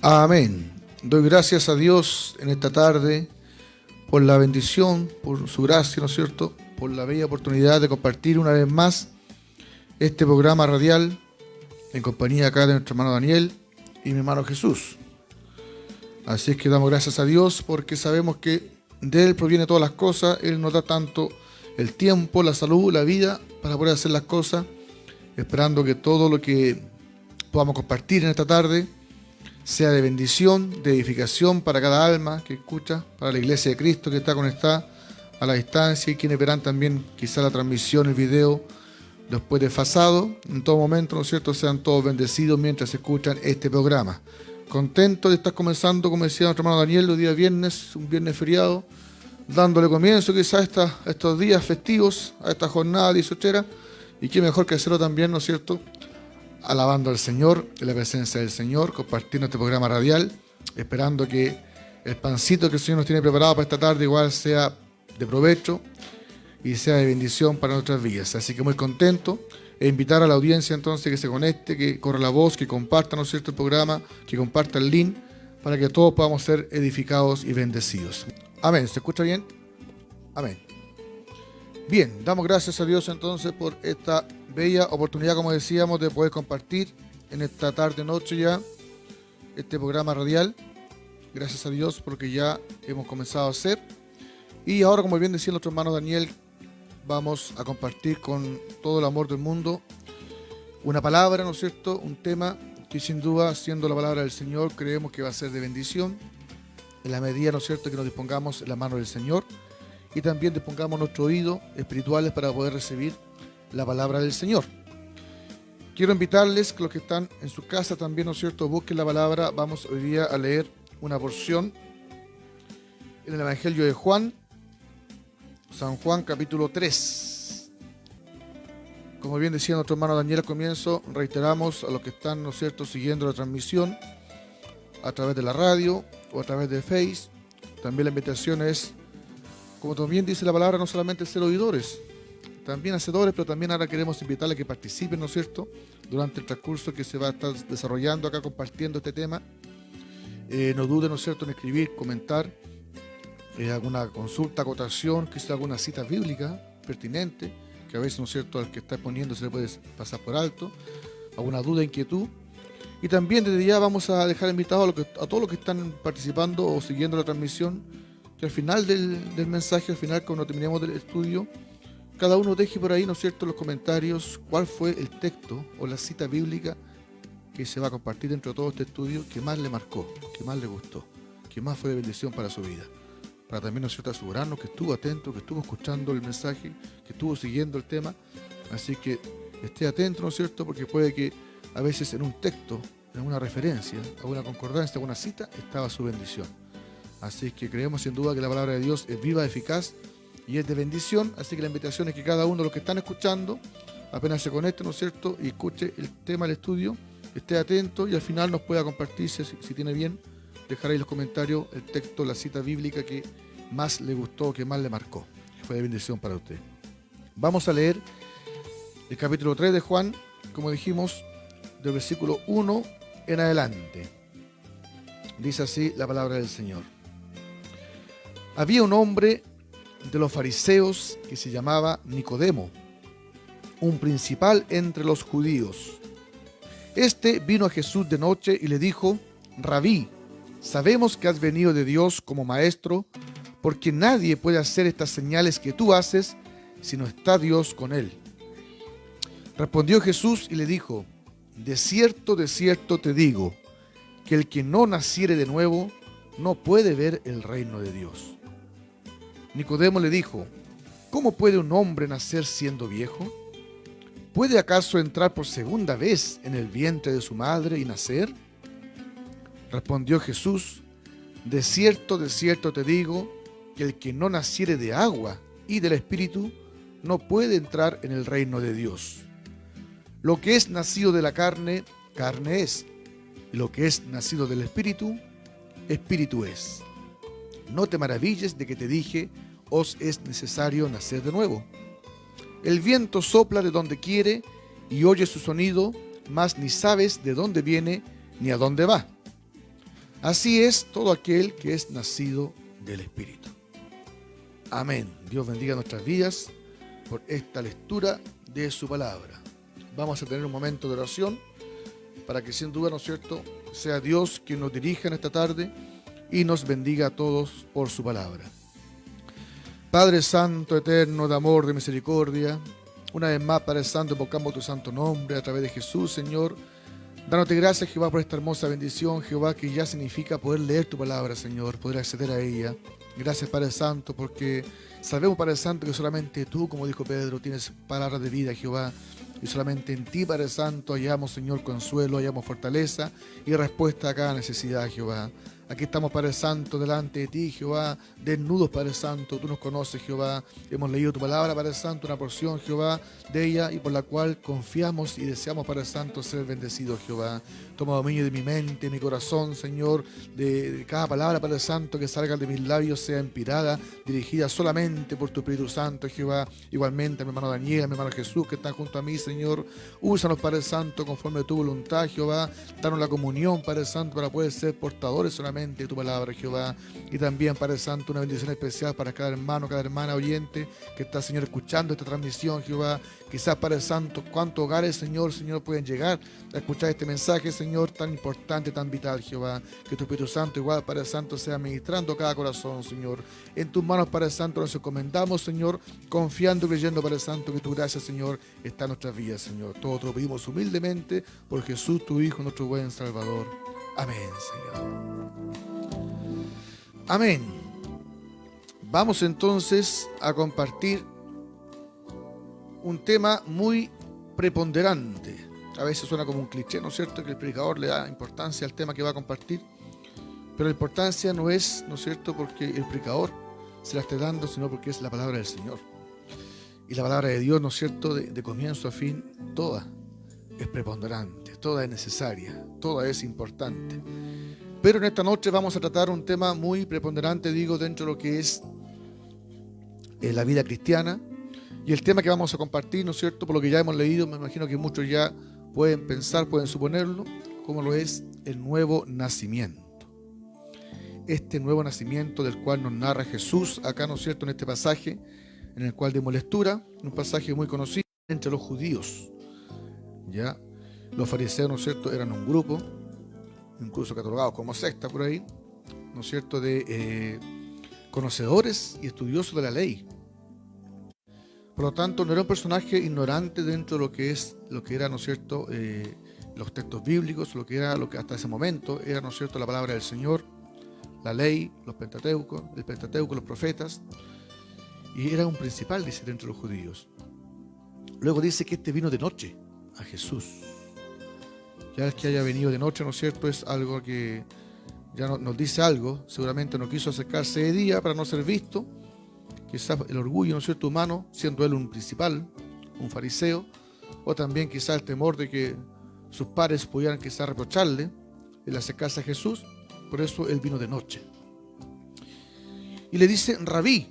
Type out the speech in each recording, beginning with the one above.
Amén. Doy gracias a Dios en esta tarde por la bendición, por su gracia, ¿no es cierto? Por la bella oportunidad de compartir una vez más este programa radial en compañía acá de nuestro hermano Daniel y mi hermano Jesús. Así es que damos gracias a Dios porque sabemos que de Él proviene todas las cosas. Él nos da tanto el tiempo, la salud, la vida para poder hacer las cosas, esperando que todo lo que podamos compartir en esta tarde sea de bendición, de edificación para cada alma que escucha, para la iglesia de Cristo que está conectada a la distancia y quienes verán también quizá la transmisión, el video después desfasado. En todo momento, ¿no es cierto?, sean todos bendecidos mientras escuchan este programa. Contento de estar comenzando, como decía nuestro hermano Daniel, los días viernes, un viernes feriado, dándole comienzo quizás a estos días festivos, a esta jornada 18, y qué mejor que hacerlo también, ¿no es cierto?, alabando al Señor, en la presencia del Señor, compartiendo este programa radial, esperando que el pancito que el Señor nos tiene preparado para esta tarde igual sea de provecho y sea de bendición para nuestras vidas. Así que muy contento e invitar a la audiencia entonces que se conecte, que corra la voz, que comparta, ¿no es cierto?, el programa, que comparta el link para que todos podamos ser edificados y bendecidos. Amén. ¿Se escucha bien? Amén. Bien, damos gracias a Dios entonces por esta bella oportunidad, como decíamos, de poder compartir en esta tarde-noche ya este programa radial. Gracias a Dios porque ya hemos comenzado a hacer. Y ahora, como bien decía nuestro hermano Daniel, vamos a compartir con todo el amor del mundo una palabra, ¿no es cierto?, un tema que sin duda, siendo la palabra del Señor, creemos que va a ser de bendición en la medida, ¿no es cierto?, que nos dispongamos en la mano del Señor y también dispongamos nuestro oído espirituales para poder recibir la palabra del Señor. Quiero invitarles que los que están en su casa también, ¿no es cierto?, busquen la palabra. Vamos hoy día a leer una porción en el Evangelio de Juan, San Juan capítulo 3. Como bien decía nuestro hermano Daniel al comienzo, reiteramos a los que están, ¿no es cierto?, siguiendo la transmisión a través de la radio o a través de Face. También la invitación es, como también dice la palabra, no solamente ser oidores, también hacedores, pero también ahora queremos invitarles a que participen, ¿no es cierto?, durante el transcurso que se va a estar desarrollando acá compartiendo este tema. No duden, ¿no es cierto?, en escribir, comentar, alguna consulta, acotación, quizá alguna cita bíblica pertinente, que a veces, ¿no es cierto?, al que está exponiendo se le puede pasar por alto, alguna duda, inquietud. Y también desde ya vamos a dejar invitados a todos los que están participando o siguiendo la transmisión, que al final del mensaje, al final cuando terminemos del estudio, cada uno deje por ahí, ¿no es cierto?, en los comentarios cuál fue el texto o la cita bíblica que se va a compartir dentro de todo este estudio que más le marcó, que más le gustó, que más fue de bendición para su vida. Para también, ¿no es cierto?, asegurarnos que estuvo atento, que estuvo escuchando el mensaje, que estuvo siguiendo el tema. Así que esté atento, ¿no es cierto?, porque puede que a veces en un texto, en una referencia, alguna concordancia, alguna cita, estaba su bendición. Así que creemos sin duda que la palabra de Dios es viva, eficaz y es de bendición. Así que la invitación es que cada uno de los que están escuchando apenas se conecte, ¿no es cierto?, y escuche el tema del estudio, esté atento y al final nos pueda compartir, si tiene bien, dejar ahí los comentarios el texto, la cita bíblica que más le gustó, que más le marcó, que fue de bendición para usted. Vamos a leer el capítulo 3 de Juan, como dijimos, del versículo 1 en adelante. Dice así la palabra del Señor. Había un hombre de los fariseos que se llamaba Nicodemo, un principal entre los judíos. Este vino a Jesús de noche y le dijo: Rabí, sabemos que has venido de Dios como maestro, porque nadie puede hacer estas señales que tú haces si no está Dios con él. Respondió Jesús y le dijo: de cierto te digo, que el que no naciere de nuevo no puede ver el reino de Dios. Nicodemo le dijo: ¿cómo puede un hombre nacer siendo viejo? ¿Puede acaso entrar por segunda vez en el vientre de su madre y nacer? Respondió Jesús: de cierto te digo, que el que no naciere de agua y del Espíritu no puede entrar en el reino de Dios. Lo que es nacido de la carne, carne es, y lo que es nacido del Espíritu, Espíritu es. No te maravilles de que te dije: os es necesario nacer de nuevo. El viento sopla de donde quiere y oyes su sonido, mas ni sabes de dónde viene ni a dónde va. Así es todo aquel que es nacido del Espíritu. Amén. Dios bendiga nuestras vidas por esta lectura de su palabra. Vamos a tener un momento de oración para que sin duda, ¿no es cierto?, sea Dios quien nos dirija en esta tarde y nos bendiga a todos por su palabra. Padre Santo, eterno, de amor, de misericordia, una vez más, Padre Santo, invocamos tu santo nombre a través de Jesús, Señor. Dándote gracias, Jehová, por esta hermosa bendición, Jehová, que ya significa poder leer tu palabra, Señor, poder acceder a ella. Gracias, Padre Santo, porque sabemos, Padre Santo, que solamente tú, como dijo Pedro, tienes palabras de vida, Jehová. Y solamente en ti, Padre Santo, hallamos, Señor, consuelo, hallamos fortaleza y respuesta a cada necesidad, Jehová. Aquí estamos, Padre Santo, delante de ti, Jehová, desnudos, Padre Santo. Tú nos conoces, Jehová. Hemos leído tu palabra, Padre Santo, una porción, Jehová, de ella y por la cual confiamos y deseamos, Padre Santo, ser bendecidos, Jehová. Toma dominio de mi mente, de mi corazón, Señor, de cada palabra, Padre Santo, que salga de mis labios, sea inspirada, dirigida solamente por tu Espíritu Santo, Jehová. Igualmente, a mi hermano Daniel, a mi hermano Jesús, que están junto a mí, Señor. Úsanos, Padre Santo, conforme a tu voluntad, Jehová. Danos la comunión, Padre Santo, para poder ser portadores solamente de tu palabra, Jehová. Y también, Padre Santo, una bendición especial para cada hermano, cada hermana oyente que está, Señor, escuchando esta transmisión, Jehová. Quizás, Padre Santo, cuántos hogares, Señor, pueden llegar a escuchar este mensaje, Señor, tan importante, tan vital, Jehová. Que tu Espíritu Santo, igual, Padre Santo, sea ministrando cada corazón, Señor. En tus manos, Padre Santo, nos encomendamos, Señor, confiando y creyendo, Padre Santo, que tu gracia, Señor, está en nuestras vidas, Señor. Todo te lo pedimos humildemente por Jesús, tu Hijo, nuestro buen Salvador. Amén, Señor. Amén. Vamos entonces a compartir un tema muy preponderante. A veces suena como un cliché, ¿no es cierto?, que el predicador le da importancia al tema que va a compartir. Pero la importancia no es, ¿no es cierto?, porque el predicador se la esté dando, sino porque es la palabra del Señor. Y la palabra de Dios, ¿no es cierto?, de comienzo a fin, toda es preponderante, toda es necesaria, toda es importante. Pero en esta noche vamos a tratar un tema muy preponderante, digo, dentro de lo que es la vida cristiana. Y el tema que vamos a compartir, ¿no es cierto?, por lo que ya hemos leído, me imagino que muchos ya pueden pensar, pueden suponerlo, como lo es el nuevo nacimiento. Este nuevo nacimiento del cual nos narra Jesús acá, ¿no es cierto?, en este pasaje, en el cual demos lectura, un pasaje muy conocido entre los judíos. Ya, los fariseos, ¿no es cierto?, eran un grupo, incluso catalogados como secta por ahí, ¿no es cierto?, de conocedores y estudiosos de la ley. Por lo tanto, no era un personaje ignorante dentro de lo que era, ¿no es cierto?, los textos bíblicos, lo que hasta ese momento era, ¿no es cierto?, la palabra del Señor, la ley, el Pentateuco, los profetas, y era un principal, dice, dentro de los judíos. Luego dice que este vino de noche a Jesús. Ya el que haya venido de noche, ¿no es cierto?, es algo que ya nos dice algo. Seguramente no quiso acercarse de día para no ser visto. Quizás el orgullo, ¿no es cierto?, humano, siendo él un principal, un fariseo, o también quizás el temor de que sus pares pudieran quizás reprocharle el acercarse a Jesús. Por eso él vino de noche. Y le dice Rabí,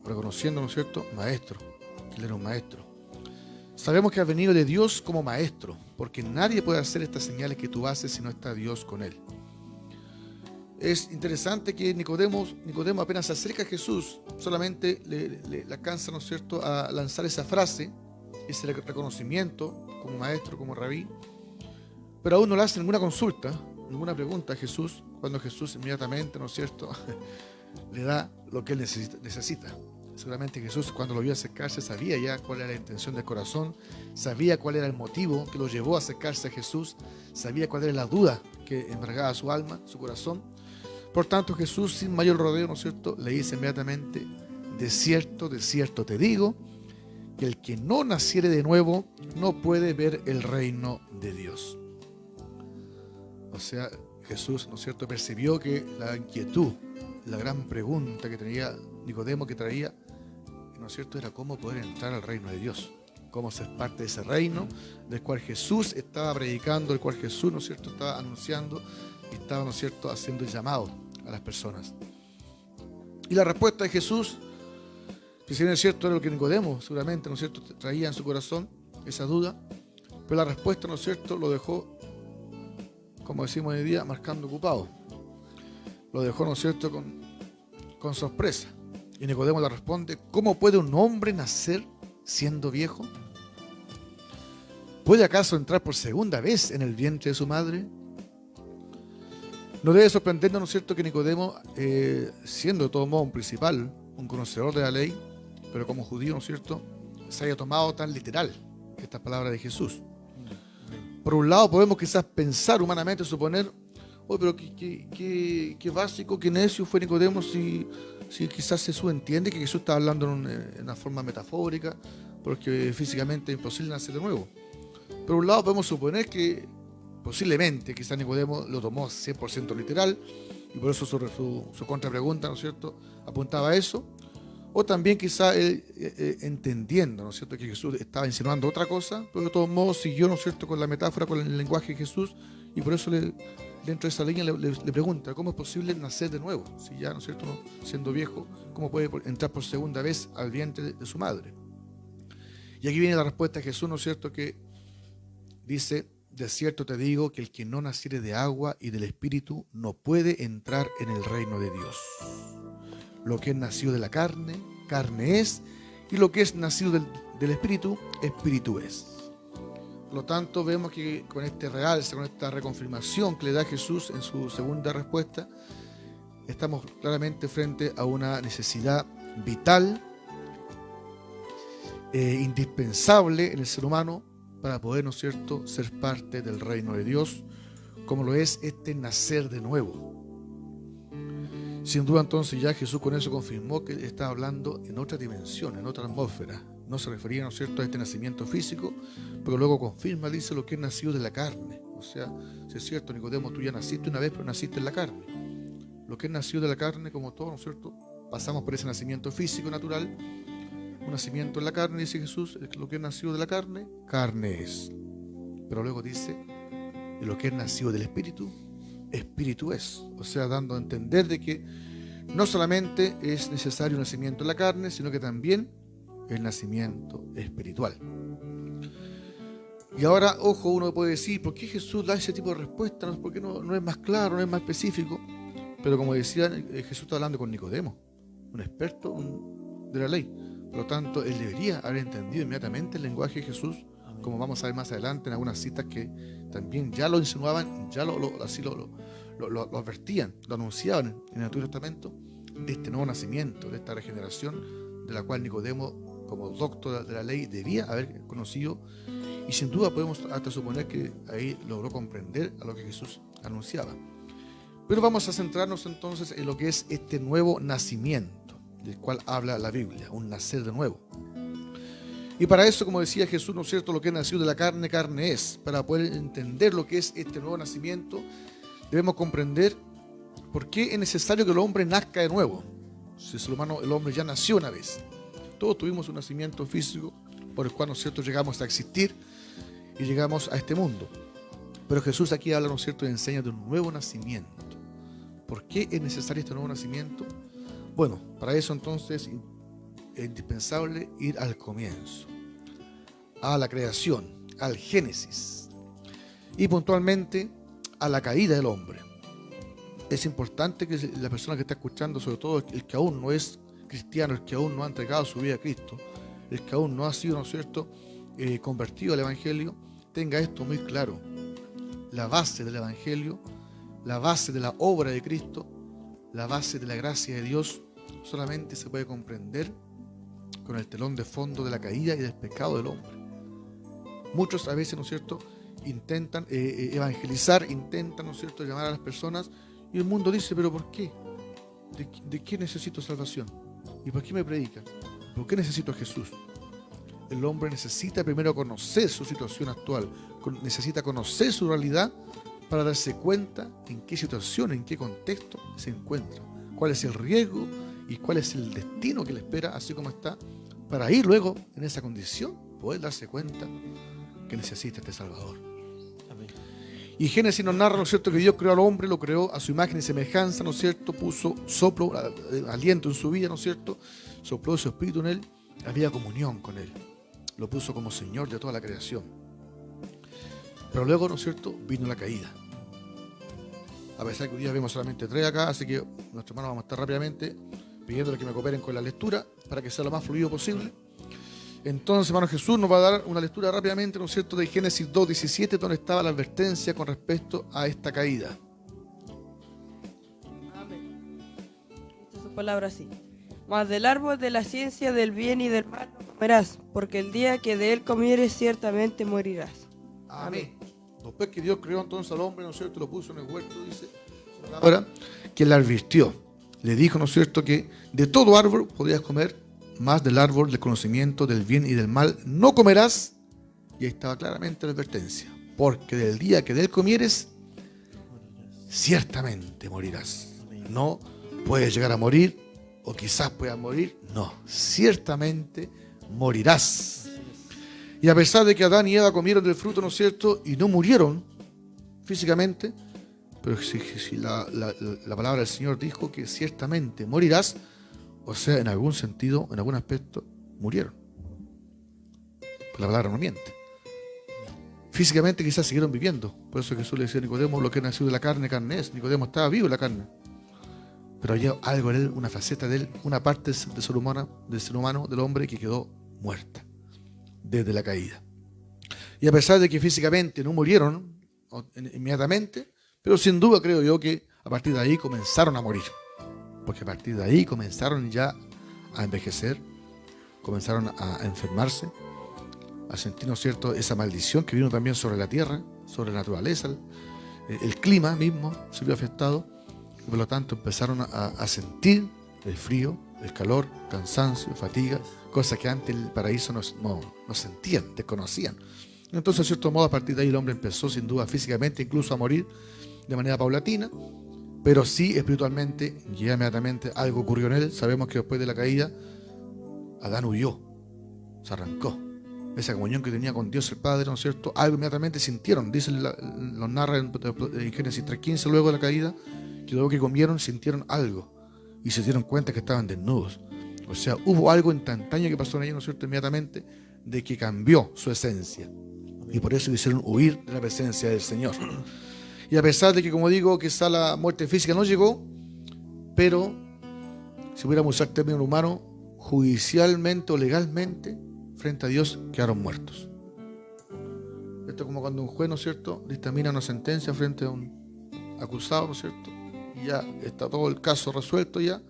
reconociendo, ¿no es cierto?, maestro. Él era un maestro. Sabemos que has venido de Dios como maestro, porque nadie puede hacer estas señales que tú haces si no está Dios con él. Es interesante que Nicodemo apenas se acerca a Jesús, solamente le alcanza, ¿no es cierto?, a lanzar esa frase, ese reconocimiento como maestro, como rabí, pero aún no le hace ninguna consulta, ninguna pregunta a Jesús, cuando Jesús inmediatamente, ¿no es cierto?, le da lo que él necesita. Seguramente Jesús, cuando lo vio acercarse, sabía ya cuál era la intención del corazón, sabía cuál era el motivo que lo llevó a acercarse a Jesús, sabía cuál era la duda que embargaba su alma, su corazón. Por tanto, Jesús, sin mayor rodeo, ¿no es cierto?, le dice inmediatamente: de cierto te digo, que el que no naciere de nuevo no puede ver el reino de Dios. O sea, Jesús, ¿no es cierto?, percibió que la inquietud, la gran pregunta que tenía Nicodemo, que traía, ¿no es cierto?, era cómo poder entrar al reino de Dios, cómo ser parte de ese reino del cual Jesús estaba predicando, del cual Jesús, ¿no es cierto?, estaba anunciando y estaba, ¿no es cierto?, haciendo el llamado a las personas. Y la respuesta de Jesús, que si bien es cierto era lo que Nicodemo seguramente, ¿no es cierto?, traía en su corazón, esa duda, pero la respuesta, ¿no es cierto?, lo dejó, como decimos hoy en día, marcando ocupado. lo dejó, ¿no es cierto?, con sorpresa. Y Nicodemo le responde: ¿cómo puede un hombre nacer siendo viejo? ¿Puede acaso entrar por segunda vez en el vientre de su madre? No debe sorprendernos, ¿no es cierto?, que Nicodemo, siendo de todo modo un principal, un conocedor de la ley, pero como judío, ¿no es cierto?, se haya tomado tan literal esta palabra de Jesús. Por un lado podemos quizás pensar humanamente, suponer: oh, pero qué básico, qué necio fue Nicodemo si quizás Jesús entiende que Jesús está hablando en una forma metafórica, porque físicamente es imposible nacer de nuevo. Por un lado podemos suponer que posiblemente quizás Nicodemo lo tomó 100% literal, y por eso su contrapregunta, ¿no es cierto?, apuntaba a eso. O también quizá él, entendiendo, ¿no es cierto?, que Jesús estaba insinuando otra cosa, pero de todos modos siguió, ¿no es cierto?, con la metáfora, con el lenguaje de Jesús, y por eso dentro de esa línea le pregunta: ¿cómo es posible nacer de nuevo? Si ya, ¿no es cierto?, siendo viejo, ¿cómo puede entrar por segunda vez al vientre de su madre? Y aquí viene la respuesta de Jesús, ¿no es cierto?, que dice: de cierto te digo que el que no naciere de agua y del Espíritu no puede entrar en el reino de Dios. Lo que es nacido de la carne, carne es, y lo que es nacido del Espíritu, Espíritu es. Por lo tanto, vemos que con este realce, con esta reconfirmación que le da Jesús en su segunda respuesta, estamos claramente frente a una necesidad vital, indispensable en el ser humano para poder, ¿no es cierto?, ser parte del reino de Dios, como lo es este nacer de nuevo. Sin duda, entonces, ya Jesús con eso confirmó que estaba hablando en otra dimensión, en otra atmósfera. No se refería, ¿no es cierto?, a este nacimiento físico, pero luego confirma, dice: lo que es nacido de la carne. O sea, si es cierto, Nicodemo, tú ya naciste una vez, pero naciste en la carne. Lo que es nacido de la carne, como todo, ¿no es cierto?, pasamos por ese nacimiento físico natural, un nacimiento en la carne, dice Jesús: lo que es nacido de la carne, carne es. Pero luego dice: y lo que es nacido del Espíritu, Espíritu es. O sea, dando a entender de que no solamente es necesario un nacimiento en la carne, sino que también el nacimiento espiritual. Y ahora, ojo, uno puede decir: ¿por qué Jesús da ese tipo de respuesta? ¿Por qué no es más claro, no es más específico? Pero como decía, Jesús está hablando con Nicodemo, un experto de la ley. Por lo tanto, él debería haber entendido inmediatamente el lenguaje de Jesús, como vamos a ver más adelante en algunas citas que también ya lo insinuaban, ya lo advertían, lo anunciaban en el Antiguo Testamento, de este nuevo nacimiento, de esta regeneración, de la cual Nicodemo, como doctor de la ley, debía haber conocido, y sin duda podemos hasta suponer que ahí logró comprender a lo que Jesús anunciaba. Pero vamos a centrarnos entonces en lo que es este nuevo nacimiento, del cual habla la Biblia, un nacer de nuevo. Y para eso, como decía Jesús, ¿no es cierto?, lo que es nacido de la carne, carne es. Para poder entender lo que es este nuevo nacimiento, debemos comprender por qué es necesario que el hombre nazca de nuevo. Si el hombre ya nació una vez. Todos tuvimos un nacimiento físico por el cual, ¿no es cierto?, llegamos a existir y llegamos a este mundo. Pero Jesús aquí habla, ¿no es cierto?, y enseña de un nuevo nacimiento. ¿Por qué es necesario este nuevo nacimiento? Bueno, para eso entonces es indispensable ir al comienzo, a la creación, al Génesis, y puntualmente a la caída del hombre. Es importante que la persona que está escuchando, sobre todo el que aún no es cristiano, el que aún no ha entregado su vida a Cristo, el que aún no ha sido, ¿no es cierto?, convertido al Evangelio, tenga esto muy claro. La base del Evangelio, la base de la obra de Cristo, la base de la gracia de Dios, solamente se puede comprender con el telón de fondo de la caída y del pecado del hombre. Muchos a veces, ¿no es cierto?, intentan evangelizar, intentan, ¿no es cierto?, llamar a las personas, y el mundo dice: ¿pero por qué? ¿De qué necesito salvación? ¿Y por qué me predican? ¿Por qué necesito a Jesús? El hombre necesita primero conocer su situación actual, necesita conocer su realidad para darse cuenta en qué situación, en qué contexto se encuentra, cuál es el riesgo y cuál es el destino que le espera, así como está, para ir luego en esa condición, poder darse cuenta que necesita este Salvador. Amén. Y Génesis nos narra, ¿no es cierto?, que Dios creó al hombre, lo creó a su imagen y semejanza, ¿no es cierto?, puso soplo, aliento en su vida, ¿no es cierto?, sopló su espíritu en él, había comunión con él, lo puso como Señor de toda la creación. Pero luego, ¿no es cierto?, vino la caída. a pesar que hoy día vemos solamente 3 acá, así que nuestros hermanos vamos a estar rápidamente pidiéndole que me cooperen con la lectura para que sea lo más fluido posible. Entonces, hermano, Jesús nos va a dar una lectura rápidamente, ¿no es cierto?, de Génesis 2:17, donde estaba la advertencia con respecto a esta caída. Amén. Esta es su palabra así. Mas del árbol de la ciencia del bien y del mal no comerás, porque el día que de él comieres ciertamente morirás. Amén. Después que Dios creó entonces al hombre, ¿no es cierto?, lo puso en el huerto, dice ahora, que le advirtió, le dijo, ¿no es cierto?, que de todo árbol podrías comer, más del árbol del conocimiento del bien y del mal no comerás. Y ahí estaba claramente la advertencia, porque del día que de él comieres, ciertamente morirás. No puedes llegar a morir, o quizás puedas morir, no, ciertamente morirás. Y a pesar de que Adán y Eva comieron del fruto, ¿no es cierto?, y no murieron físicamente, pero si la palabra del Señor dijo que ciertamente morirás, o sea, en algún sentido, en algún aspecto, murieron. Pues la palabra no miente. Físicamente quizás siguieron viviendo. Por eso Jesús le decía a Nicodemo, lo que nació de la carne, carne es. Nicodemo estaba vivo en la carne. Pero había algo en él, una faceta de él, una parte del ser humano, del hombre, que quedó muerta desde la caída. Y a pesar de que físicamente no murieron inmediatamente, pero sin duda creo yo que a partir de ahí comenzaron a morir. Porque a partir de ahí comenzaron ya a envejecer, comenzaron a enfermarse, a sentir, ¿no es cierto?, esa maldición que vino también sobre la tierra, sobre la naturaleza, el clima mismo se vio afectado, y por lo tanto empezaron a sentir el frío, el calor, cansancio, fatiga, cosas que antes el paraíso no sentían, desconocían. Entonces, de cierto modo, a partir de ahí el hombre empezó sin duda físicamente incluso a morir de manera paulatina, pero sí espiritualmente, ya inmediatamente algo ocurrió en él. Sabemos que después de la caída, Adán huyó, se arrancó. Esa comunión que tenía con Dios el Padre, ¿no es cierto?, algo inmediatamente sintieron. Dice, los narra en Génesis 3:15, luego de la caída, que luego que comieron sintieron algo y se dieron cuenta que estaban desnudos. O sea, hubo algo instantáneo que pasó en ellos, ¿no es cierto?, inmediatamente, de que cambió su esencia. Y por eso quisieron huir de la presencia del Señor. Y a pesar de que, como digo, quizá la muerte física no llegó, pero si pudiéramos usar términos humanos, judicialmente o legalmente, frente a Dios, quedaron muertos. Esto es como cuando un juez, ¿no es cierto?, dictamina una sentencia frente a un acusado, ¿no es cierto?, y ya está todo el caso resuelto ya,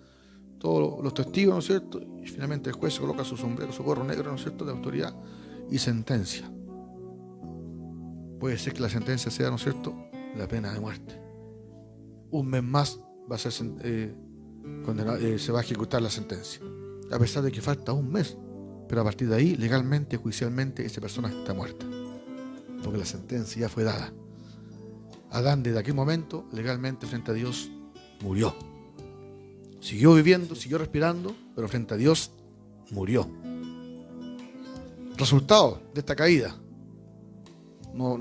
todos los testigos, ¿no es cierto?, y finalmente el juez coloca su sombrero, su gorro negro, ¿no es cierto?, de autoridad y sentencia. Puede ser que la sentencia sea, ¿no es cierto?, la pena de muerte. Un mes más va a ser condenado, se va a ejecutar la sentencia, a pesar de que falta un mes, pero a partir de ahí, legalmente, judicialmente, esa persona está muerta, porque la sentencia ya fue dada. Adán desde aquel momento, legalmente frente a Dios, murió. Siguió viviendo, siguió respirando, pero frente a Dios murió. Resultado de esta caída. No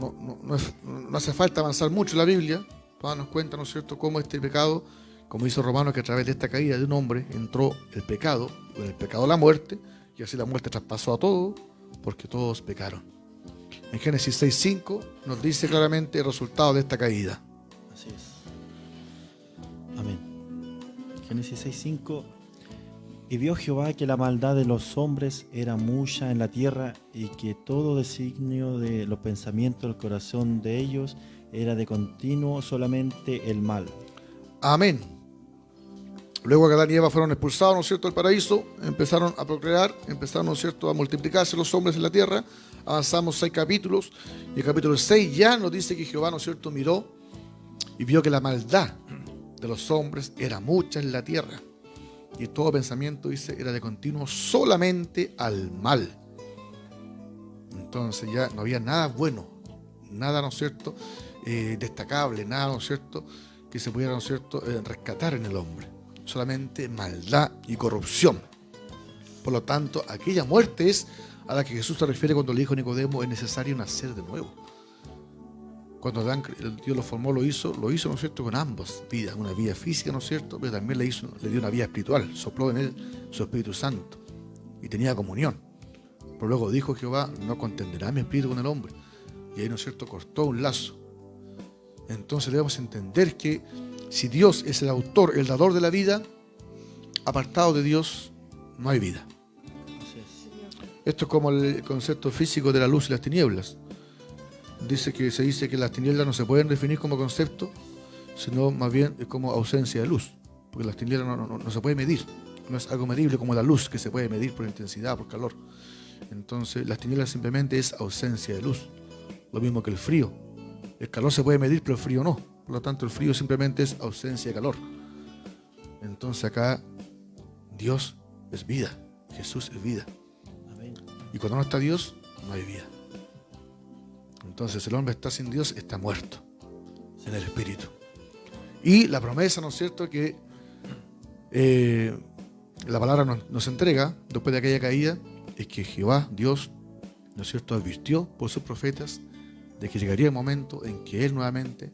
hace falta avanzar mucho en la Biblia para darnos cuenta, ¿no es cierto?, cómo este pecado, como hizo Romanos, que a través de esta caída de un hombre entró el pecado, en el pecado la muerte, y así la muerte traspasó a todos, porque todos pecaron. En Génesis 6:5 nos dice claramente el resultado de esta caída. Así es. Amén. Génesis 6:5. Y vio Jehová que la maldad de los hombres era mucha en la tierra, y que todo designio de los pensamientos del corazón de ellos era de continuo solamente el mal. Amén. Luego que Adán y Eva fueron expulsados, ¿no es cierto?, del paraíso, empezaron a procrear, empezaron, ¿no es cierto?, a multiplicarse los hombres en la tierra. Avanzamos 6 capítulos, y el capítulo 6 ya nos dice que Jehová, ¿no es cierto?, miró y vio que la maldad de los hombres era mucha en la tierra, y todo pensamiento, dice, era de continuo solamente al mal. Entonces ya no había nada bueno, nada, ¿no es cierto?, destacable, nada, ¿no es cierto?, que se pudiera, ¿no es cierto?, rescatar en el hombre. Solamente maldad y corrupción. Por lo tanto, aquella muerte es a la que Jesús se refiere cuando le dijo a Nicodemo: es necesario nacer de nuevo. Cuando Adán, Dios lo formó, lo hizo, ¿no es cierto?, con ambas vidas, una vida física, ¿no es cierto?, pero también le dio una vida espiritual, sopló en él su Espíritu Santo y tenía comunión. Pero luego dijo Jehová: no contenderá mi espíritu con el hombre. Y ahí, ¿no es cierto?, cortó un lazo Entonces debemos entender que si Dios es el autor, el dador de la vida, apartado de Dios no hay vida. Así es. Esto es como el concepto físico de la luz y las tinieblas. Se dice que las tinieblas no se pueden definir como concepto, sino más bien como ausencia de luz. Porque las tinieblas no se puede medir. No es algo medible como la luz, que se puede medir por intensidad, por calor. Entonces las tinieblas simplemente es ausencia de luz. Lo mismo que el frío. El calor se puede medir, pero el frío no. Por lo tanto, el frío simplemente es ausencia de calor. Entonces acá Dios es vida. Jesús es vida. Amén. Y cuando no está Dios, no hay vida. Entonces el hombre está sin Dios, está muerto en el espíritu. Y la promesa, ¿no es cierto?, que la palabra nos entrega después de aquella caída, es que Jehová, Dios, ¿no es cierto?, advirtió por sus profetas de que llegaría el momento en que Él nuevamente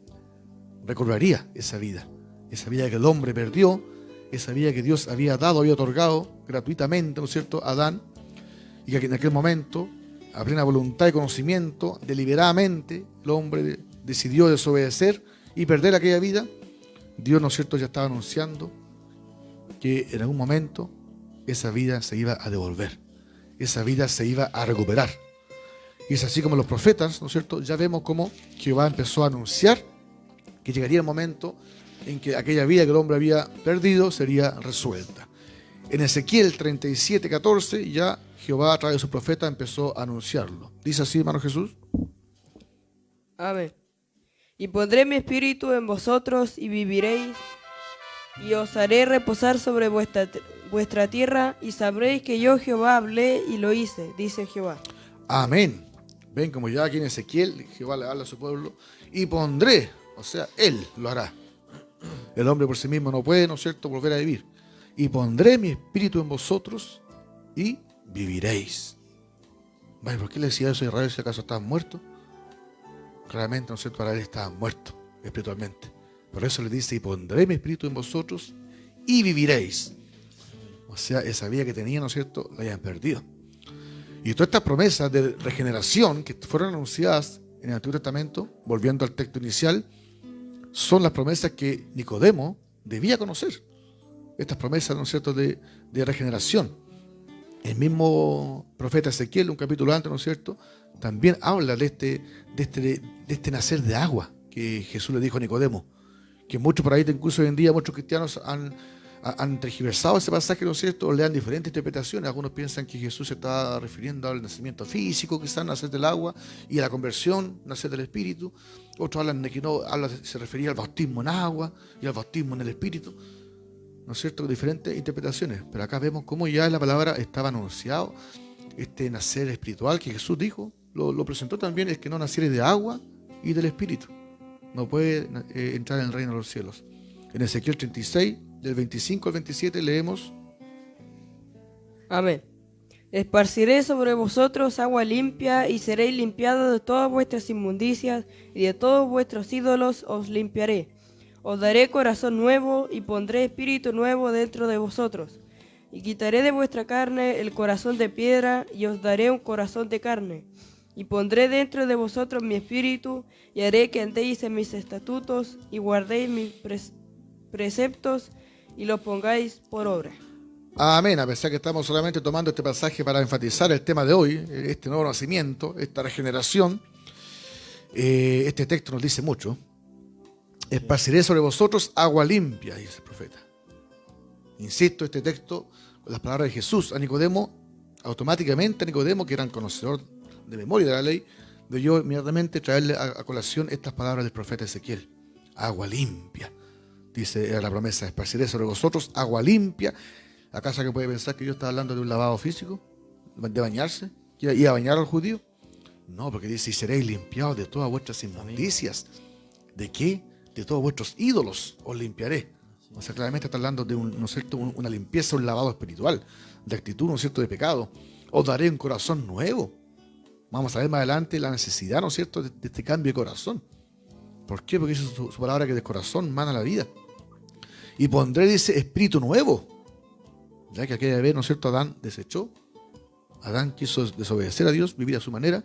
recobraría esa vida que el hombre perdió, esa vida que Dios había dado, había otorgado gratuitamente, ¿no es cierto?, a Adán, y que en aquel momento, a plena voluntad y conocimiento, deliberadamente, el hombre decidió desobedecer y perder aquella vida. Dios, ¿no es cierto?, ya estaba anunciando que en algún momento esa vida se iba a devolver, esa vida se iba a recuperar. Y es así como los profetas, ¿no es cierto?, ya vemos cómo Jehová empezó a anunciar que llegaría el momento en que aquella vida que el hombre había perdido sería resuelta. En Ezequiel 37:14 ya Jehová a través de su profeta empezó a anunciarlo. Dice así, hermano Jesús. Amén. Y pondré mi espíritu en vosotros y viviréis, y os haré reposar sobre vuestra tierra, y sabréis que yo Jehová hablé y lo hice, dice Jehová. Amén. Ven como ya aquí en Ezequiel, Jehová le habla a su pueblo, y pondré, o sea, Él lo hará. El hombre por sí mismo no puede, ¿no es cierto?, volver a vivir. Y pondré mi espíritu en vosotros y viviréis. Bueno, ¿por qué le decía eso a Israel si acaso estaban muertos? Realmente, ¿no es cierto?, para él estaban muertos espiritualmente. Por eso le dice, y pondré mi espíritu en vosotros y viviréis. O sea, esa vida que tenían, ¿no es cierto?, la habían perdido. Y todas estas promesas de regeneración que fueron anunciadas en el Antiguo Testamento, volviendo al texto inicial, son las promesas que Nicodemo debía conocer. Estas promesas, ¿no es cierto?, de regeneración. El mismo profeta Ezequiel, un capítulo antes, ¿no es cierto?, también habla de este nacer de agua que Jesús le dijo a Nicodemo. Que muchos por ahí, incluso hoy en día, muchos cristianos han tergiversado ese pasaje, ¿no es cierto?, o le dan diferentes interpretaciones. Algunos piensan que Jesús se está refiriendo al nacimiento físico, quizás nacer del agua, y a la conversión, nacer del Espíritu. Otros hablan de que no, se refería al bautismo en agua y al bautismo en el Espíritu, ¿no es cierto?, diferentes interpretaciones. Pero acá vemos cómo ya en la palabra estaba anunciado este nacer espiritual que Jesús dijo, lo presentó también, el que no naciere de agua y del Espíritu no puede entrar en el reino de los cielos. En Ezequiel 36, del 25 al 27, leemos. Amén. Esparciré sobre vosotros agua limpia, y seréis limpiados de todas vuestras inmundicias, y de todos vuestros ídolos os limpiaré. Os daré corazón nuevo, y pondré espíritu nuevo dentro de vosotros. Y quitaré de vuestra carne el corazón de piedra, y os daré un corazón de carne. Y pondré dentro de vosotros mi espíritu, y haré que andéis en mis estatutos, y guardéis mis preceptos, y los pongáis por obra. Amén. A pesar que estamos solamente tomando este pasaje para enfatizar el tema de hoy, este nuevo nacimiento, esta regeneración, este texto nos dice mucho. Esparciré sobre vosotros agua limpia, dice el profeta. Insisto, este texto, con las palabras de Jesús a Nicodemo, automáticamente a Nicodemo, que era un conocedor de memoria de la ley, debió inmediatamente traerle a colación estas palabras del profeta Ezequiel. Agua limpia, dice, era la promesa, esparciré sobre vosotros agua limpia. ¿Acaso que puede pensar que yo estaba hablando de un lavado físico? ¿De bañarse? ¿Que iba a bañar al judío? No, porque dice, y seréis limpiados de todas vuestras inmundicias. ¿De qué? De todos vuestros ídolos os limpiaré. O sea, claramente está hablando de ¿no es cierto?, una limpieza, un lavado espiritual, de actitud, ¿no es cierto?, de pecado. Os daré un corazón nuevo. Vamos a ver más adelante la necesidad, ¿no es cierto?, de este cambio de corazón. ¿Por qué? Porque dice su palabra que del corazón mana la vida. Y pondré, dice, espíritu nuevo. Ya que aquella vez, ¿no es cierto?, Adán desechó. Adán quiso desobedecer a Dios, vivir a su manera.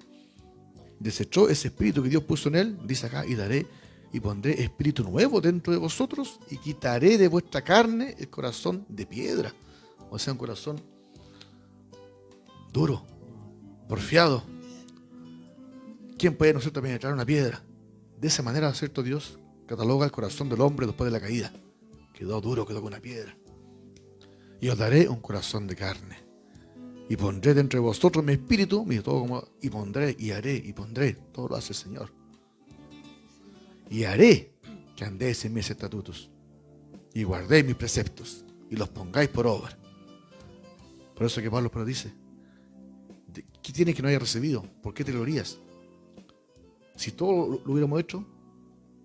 Desechó ese espíritu que Dios puso en él, dice acá, y daré, y pondré espíritu nuevo dentro de vosotros y quitaré de vuestra carne el corazón de piedra. O sea, un corazón duro, porfiado. ¿Quién puede, ¿no es cierto?, penetrar una piedra? De esa manera, ¿no es cierto?, Dios cataloga el corazón del hombre después de la caída. Quedó duro, quedó con una piedra. Y os daré un corazón de carne. Y pondré dentro de vosotros mi espíritu, mire todo como, y pondré, y haré, y pondré, todo lo hace el Señor. Y haré que andéis en mis estatutos, y guardéis mis preceptos, y los pongáis por obra. Por eso que Pablo dice, ¿qué tienes que no hayas recibido? ¿Por qué te glorías? Si todo lo hubiéramos hecho,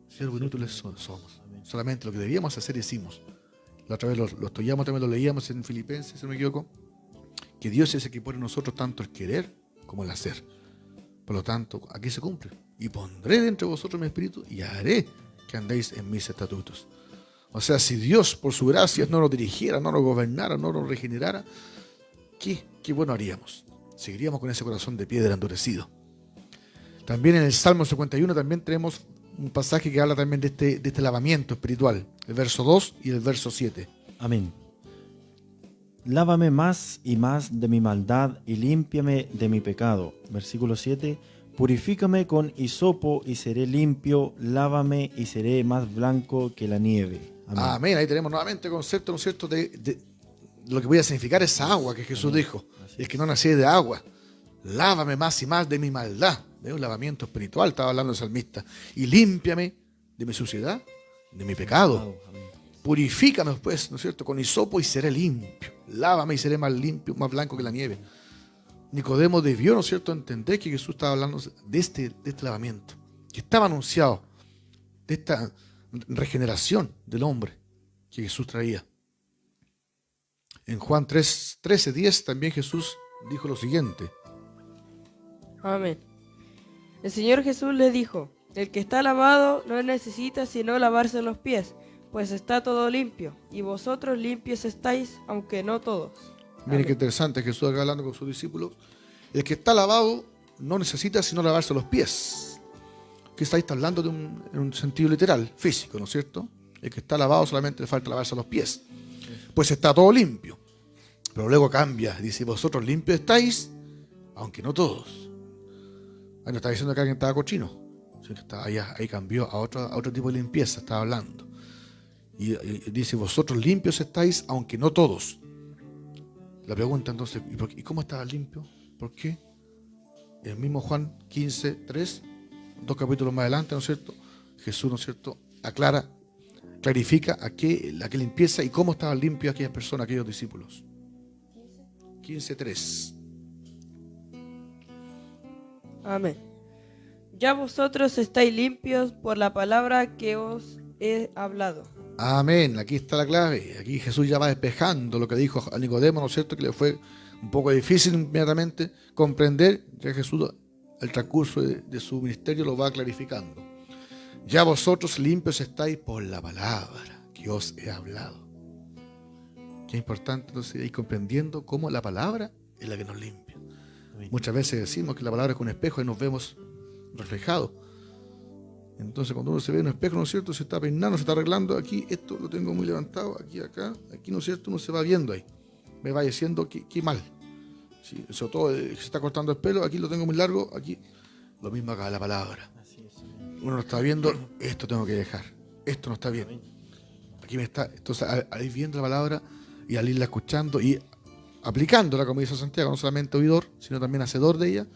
siervos inútiles somos. Solamente lo que debíamos hacer hicimos. La otra vez lo estudiamos, también lo leíamos en Filipenses, si no me equivoco, que Dios es el que pone en nosotros tanto el querer como el hacer. Por lo tanto, aquí se cumple. Y pondré dentro de vosotros mi espíritu y haré que andéis en mis estatutos. O sea, si Dios por su gracia no nos dirigiera, no nos gobernara, no nos regenerara, ¿qué bueno haríamos? Seguiríamos con ese corazón de piedra endurecido. También en el Salmo 51 también tenemos un pasaje que habla también de este lavamiento espiritual, el verso 2 y el verso 7. Amén. Lávame más y más de mi maldad y límpiame de mi pecado. Versículo 7. Purifícame con hisopo y seré limpio, lávame y seré más blanco que la nieve. Amén. Amén. Ahí tenemos nuevamente el concepto, ¿no es cierto?, de lo que voy a significar esa agua que Jesús dijo. El que no nació de agua. Lávame más y más de mi maldad. ¿Ve? Un lavamiento espiritual, estaba hablando el salmista. Y límpiame de mi suciedad, de mi pecado. Purifícame, pues, ¿no es cierto?, con hisopo y seré limpio. Lávame y seré más limpio, más blanco que la nieve. Nicodemo debió, ¿no es cierto?, entender que Jesús estaba hablando de este lavamiento, que estaba anunciado, de esta regeneración del hombre que Jesús traía. En Juan 13:10 también Jesús dijo lo siguiente. Amén. El Señor Jesús le dijo, el que está lavado no necesita sino lavarse los pies, pues está todo limpio, y vosotros limpios estáis, aunque no todos. Miren qué interesante, Jesús acá hablando con sus discípulos. El que está lavado no necesita sino lavarse los pies. Que está hablando en un sentido literal, físico, ¿no es cierto? El que está lavado solamente le falta lavarse los pies. Pues está todo limpio. Pero luego cambia, dice, vosotros limpios estáis, aunque no todos. Ahí no está diciendo que alguien estaba cochino. Ahí cambió a otro tipo de limpieza, estaba hablando. Y dice, vosotros limpios estáis, aunque no todos. La pregunta entonces, ¿y cómo estaba limpio? ¿Por qué? El mismo Juan 15:3, 2 capítulos más adelante, ¿no es cierto? Jesús, ¿no es cierto?, clarifica a qué limpieza y cómo estaban limpios aquellas personas, aquellos discípulos. 15:3. Amén. Ya vosotros estáis limpios por la palabra que os he hablado. Amén, aquí está la clave. Aquí Jesús ya va despejando lo que dijo a Nicodemo, ¿no es cierto?, que le fue un poco difícil inmediatamente comprender. Ya Jesús, el transcurso de su ministerio, lo va clarificando. Ya vosotros limpios estáis por la palabra que os he hablado. Qué importante entonces ir comprendiendo cómo la palabra es la que nos limpia. Muchas veces decimos que la palabra es un espejo y nos vemos reflejados. Entonces cuando uno se ve en un espejo, ¿no es cierto?, se está peinando, se está arreglando, aquí esto lo tengo muy levantado, aquí, acá, aquí, ¿no es cierto?, uno se va viendo ahí, me va diciendo que mal, sí, sobre todo se está cortando el pelo, aquí lo tengo muy largo, aquí, lo mismo acá la palabra. Uno lo está viendo, esto tengo que dejar, esto no está bien, aquí me está. Entonces al ir viendo la palabra y al irla escuchando y aplicándola, como dice Santiago, no solamente oidor, sino también hacedor de ella,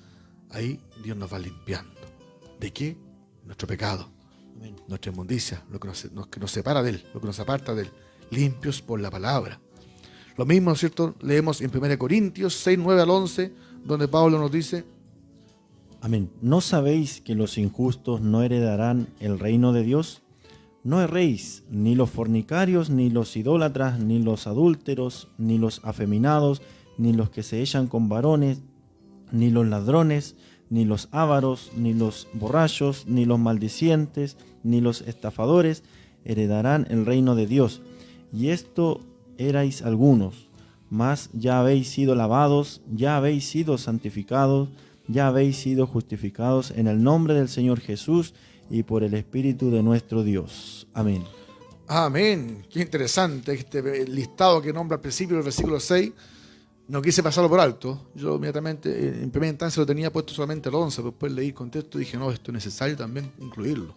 ahí Dios nos va limpiando. ¿De qué? Nuestro pecado, amén, nuestra inmundicia, lo que nos separa de Él, lo que nos aparta de Él, limpios por la palabra. Lo mismo, ¿no es cierto?, leemos en 1 Corintios 6:9 al 11, donde Pablo nos dice, amén, ¿no sabéis que los injustos no heredarán el reino de Dios? No erréis, ni los fornicarios, ni los idólatras, ni los adúlteros, ni los afeminados, ni los que se echan con varones, ni los ladrones, ni los ávaros, ni los borrachos, ni los maldicientes, ni los estafadores heredarán el reino de Dios. Y esto erais algunos, mas ya habéis sido lavados, ya habéis sido santificados, ya habéis sido justificados en el nombre del Señor Jesús y por el Espíritu de nuestro Dios. Amén. Amén. Qué interesante este listado que nombra al principio del versículo 6. No quise pasarlo por alto. Yo inmediatamente, en primera instancia, lo tenía puesto solamente el 11, pero después leí el contexto y dije, no, esto es necesario también incluirlo.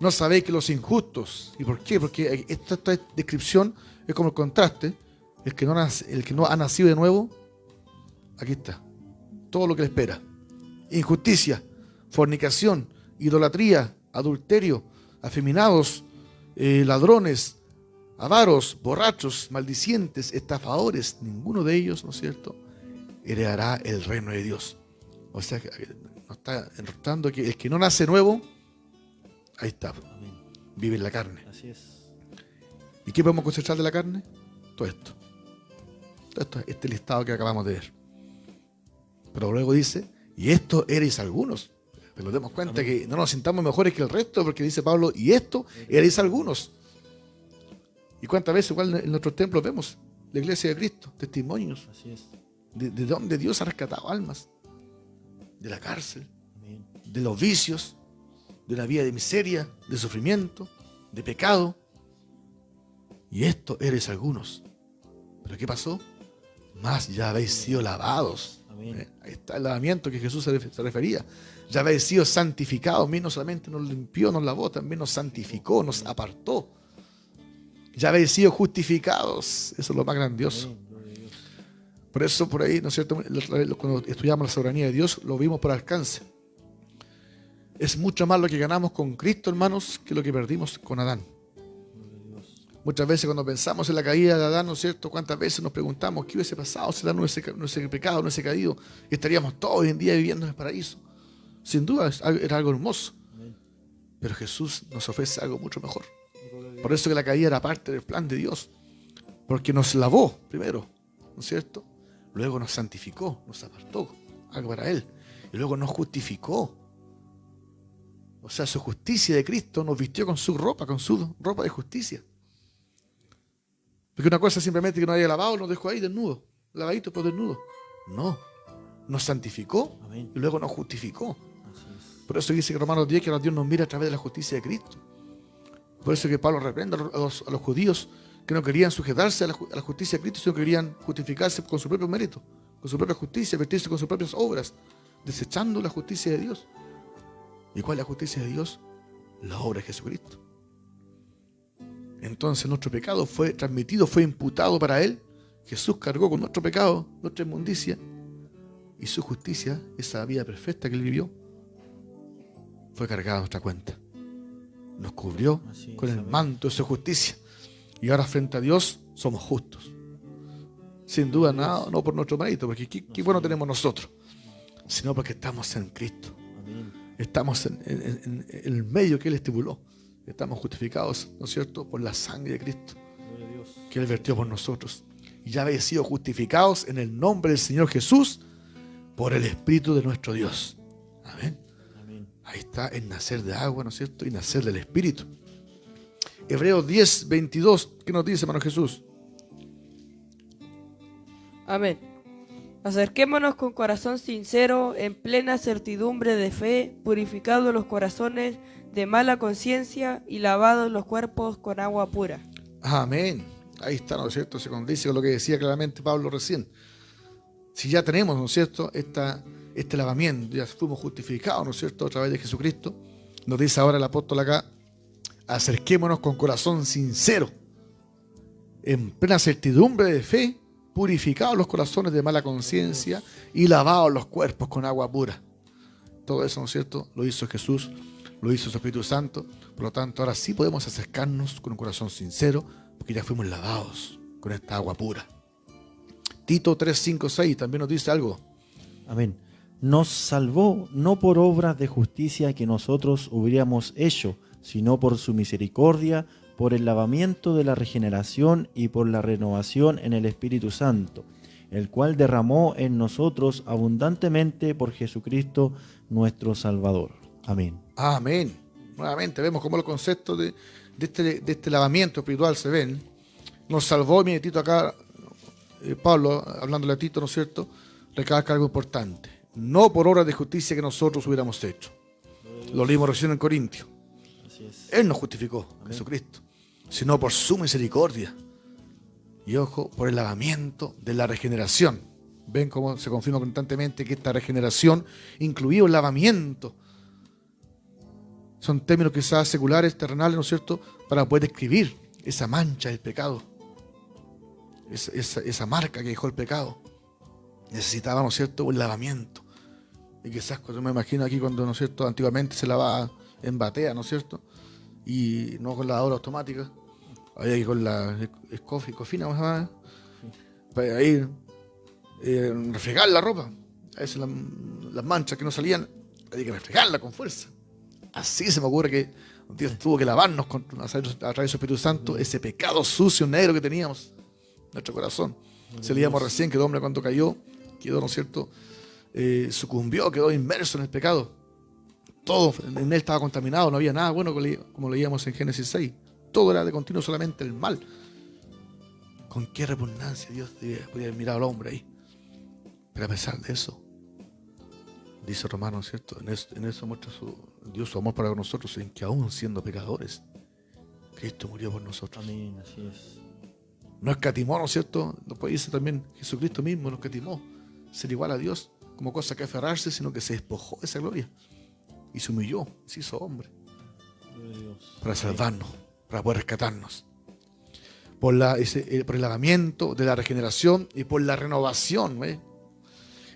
No sabéis que los injustos. ¿Y por qué? Porque esta descripción es como el contraste. El que no ha nacido de nuevo, aquí está. Todo lo que le espera. Injusticia, fornicación, idolatría, adulterio, afeminados, ladrones, avaros, borrachos, maldicientes, estafadores, ninguno de ellos, ¿no es cierto?, heredará el reino de Dios. O sea, nos está enrostrando que el que no nace nuevo, ahí está, Amén. vive en la carne. Así es. ¿Y qué podemos cosechar de la carne? Todo esto. Todo esto, este listado que acabamos de ver. Pero luego dice, y esto erais algunos. Pero nos demos cuenta Amén. que no nos sintamos mejores que el resto, porque dice Pablo, y esto erais algunos. ¿Y cuántas veces igual en nuestros templos vemos la iglesia de Cristo? Testimonios Así es. de donde Dios ha rescatado almas. De la cárcel, Amén. de los vicios, de una vida de miseria, de sufrimiento, de pecado. Y esto eres algunos. ¿Pero qué pasó? Más ya habéis sido lavados. Amén. Ahí está el lavamiento que Jesús se refería. Ya habéis sido santificados. A mí no solamente nos limpió, nos lavó, también nos santificó, nos apartó. Ya habéis sido justificados. Eso es lo más grandioso. Amén. Gloria a Dios. Por eso por ahí, ¿no es cierto?, cuando estudiamos la soberanía de Dios, lo vimos por alcance. Es mucho más lo que ganamos con Cristo, hermanos, que lo que perdimos con Adán. Gloria a Dios. Muchas veces cuando pensamos en la caída de Adán, ¿no es cierto?, cuántas veces nos preguntamos qué hubiese pasado si Adán no hubiese pecado, no hubiese caído. Estaríamos todos hoy en día viviendo en el paraíso. Sin duda era algo hermoso. Amén. Pero Jesús nos ofrece algo mucho mejor. Gloria a Dios. Por eso que la caída era parte del plan de Dios. Porque nos lavó primero, ¿no es cierto? Luego nos santificó, nos apartó, algo para Él. Y luego nos justificó. O sea, su justicia de Cristo nos vistió con su ropa de justicia. Porque una cosa es simplemente que nos haya lavado, nos dejó ahí desnudo, lavadito pero desnudo. No, nos santificó Amén. y luego nos justificó. Así es. Por eso dice que Romanos 10 que Dios nos mira a través de la justicia de Cristo. Por eso que Pablo reprende a los judíos que no querían sujetarse a la justicia de Cristo, sino que querían justificarse con su propio mérito, con su propia justicia, vestirse con sus propias obras, desechando la justicia de Dios. ¿Y cuál es la justicia de Dios? La obra de Jesucristo. Entonces nuestro pecado fue transmitido, fue imputado para Él. Jesús cargó con nuestro pecado, nuestra inmundicia, y su justicia, esa vida perfecta que Él vivió, fue cargada a nuestra cuenta. Nos cubrió Así es, con el amén. manto de su justicia. Y ahora frente a Dios somos justos. Sin duda, nada, no por nuestro mérito, porque qué bueno tenemos nosotros, sino porque estamos en Cristo. Amén. Estamos en el medio que Él estipuló. Estamos justificados, ¿no es cierto?, por la sangre de Cristo Gloria a Dios. que Él vertió por nosotros. Y ya habéis sido justificados en el nombre del Señor Jesús por el Espíritu de nuestro Dios. Amén. Amén. Ahí está el nacer de agua, ¿no es cierto?, y nacer del Espíritu. Hebreos 10, 22, ¿qué nos dice, hermano Jesús? Amén. Acerquémonos con corazón sincero, en plena certidumbre de fe, purificados los corazones de mala conciencia y lavados los cuerpos con agua pura. Amén. Ahí está, ¿no es cierto? Se contradice con lo que decía claramente Pablo recién. Si ya tenemos, ¿no es cierto?, este lavamiento, ya fuimos justificados, ¿no es cierto?, a través de Jesucristo, nos dice ahora el apóstol acá, acerquémonos con corazón sincero, en plena certidumbre de fe, purificados los corazones de mala conciencia y lavados los cuerpos con agua pura. Todo eso, ¿no es cierto?, lo hizo Jesús, lo hizo su Espíritu Santo. Por lo tanto, ahora sí podemos acercarnos con un corazón sincero, porque ya fuimos lavados con esta agua pura. Tito 3, 5, 6 también nos dice algo. Amén. Nos salvó no por obras de justicia que nosotros hubiéramos hecho, sino por su misericordia, por el lavamiento de la regeneración y por la renovación en el Espíritu Santo, el cual derramó en nosotros abundantemente por Jesucristo nuestro Salvador. Amén. Amén. Nuevamente vemos cómo los conceptos de este lavamiento espiritual se ven. Nos salvó, mire Tito acá, Pablo, hablándole a Tito, ¿no es cierto?, recalca algo importante. No por obras de justicia que nosotros hubiéramos hecho. Lo leímos recién en Corintios. Así es. Él nos justificó, Amén. Jesucristo, sino por su misericordia. Y ojo, por el lavamiento de la regeneración. Ven cómo se confirma constantemente que esta regeneración incluía un lavamiento. Son términos quizás seculares, terrenales, ¿no es cierto?, para poder describir esa mancha del pecado, esa marca que dejó el pecado. Necesitaba, ¿no es cierto?, un lavamiento. Y quizás cuando me imagino aquí cuando, ¿no es cierto?, antiguamente se lavaba en batea, ¿no es cierto?, y no con lavadora automática, había que con la escofina, ¿cómo se llama? Para ir refregar la ropa. A veces las manchas que no salían, había que refregarla con fuerza. Así se me ocurre que Dios tuvo que lavarnos a través de su Espíritu Santo ese pecado sucio, negro que teníamos en nuestro corazón. Se leíamos recién que el hombre cuando cayó, quedó, ¿no es cierto?, sucumbió, quedó inmerso en el pecado. Todo en él estaba contaminado, no había nada bueno, como leíamos en Génesis 6. Todo era de continuo solamente el mal. Con qué repugnancia Dios podía haber mirado al hombre ahí. Pero a pesar de eso, dice Romano, ¿cierto?, en eso muestra Dios su amor para nosotros, en que aún siendo pecadores, Cristo murió por nosotros. Amén, así es. No escatimó, ¿no es cierto? Después dice también Jesucristo mismo, no escatimó ser igual a Dios como cosa que aferrarse, sino que se despojó de esa gloria y se humilló, se hizo hombre Gloria a Dios. para salvarnos, para poder rescatarnos. Por el lavamiento de la regeneración y por la renovación,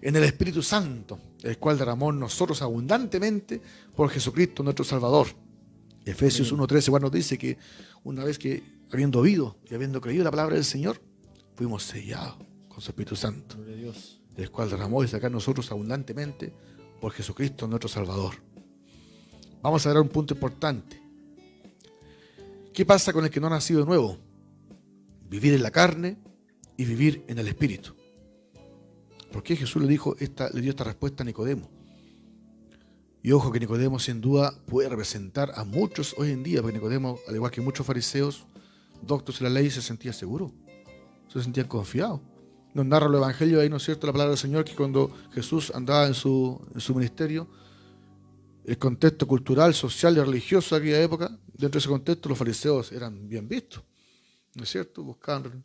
en el Espíritu Santo, el cual derramó en nosotros abundantemente por Jesucristo nuestro Salvador. Efesios 1:13 igual nos dice que una vez que, habiendo oído y habiendo creído la palabra del Señor, fuimos sellados con su Espíritu Santo, Gloria a Dios. el cual derramó y sacó en nosotros abundantemente por Jesucristo nuestro Salvador. Vamos a ver un punto importante. ¿Qué pasa con el que no ha nacido de nuevo? Vivir en la carne y vivir en el Espíritu. ¿Por qué Jesús le dio esta respuesta a Nicodemo? Y ojo que Nicodemo sin duda puede representar a muchos hoy en día, porque Nicodemo, al igual que muchos fariseos, doctos de la ley, se sentía seguro, se sentía confiado. Nos narra el Evangelio ahí, ¿no es cierto?, la palabra del Señor, que cuando Jesús andaba en su ministerio, el contexto cultural, social y religioso de aquella época, dentro de ese contexto los fariseos eran bien vistos, ¿no es cierto? Buscaban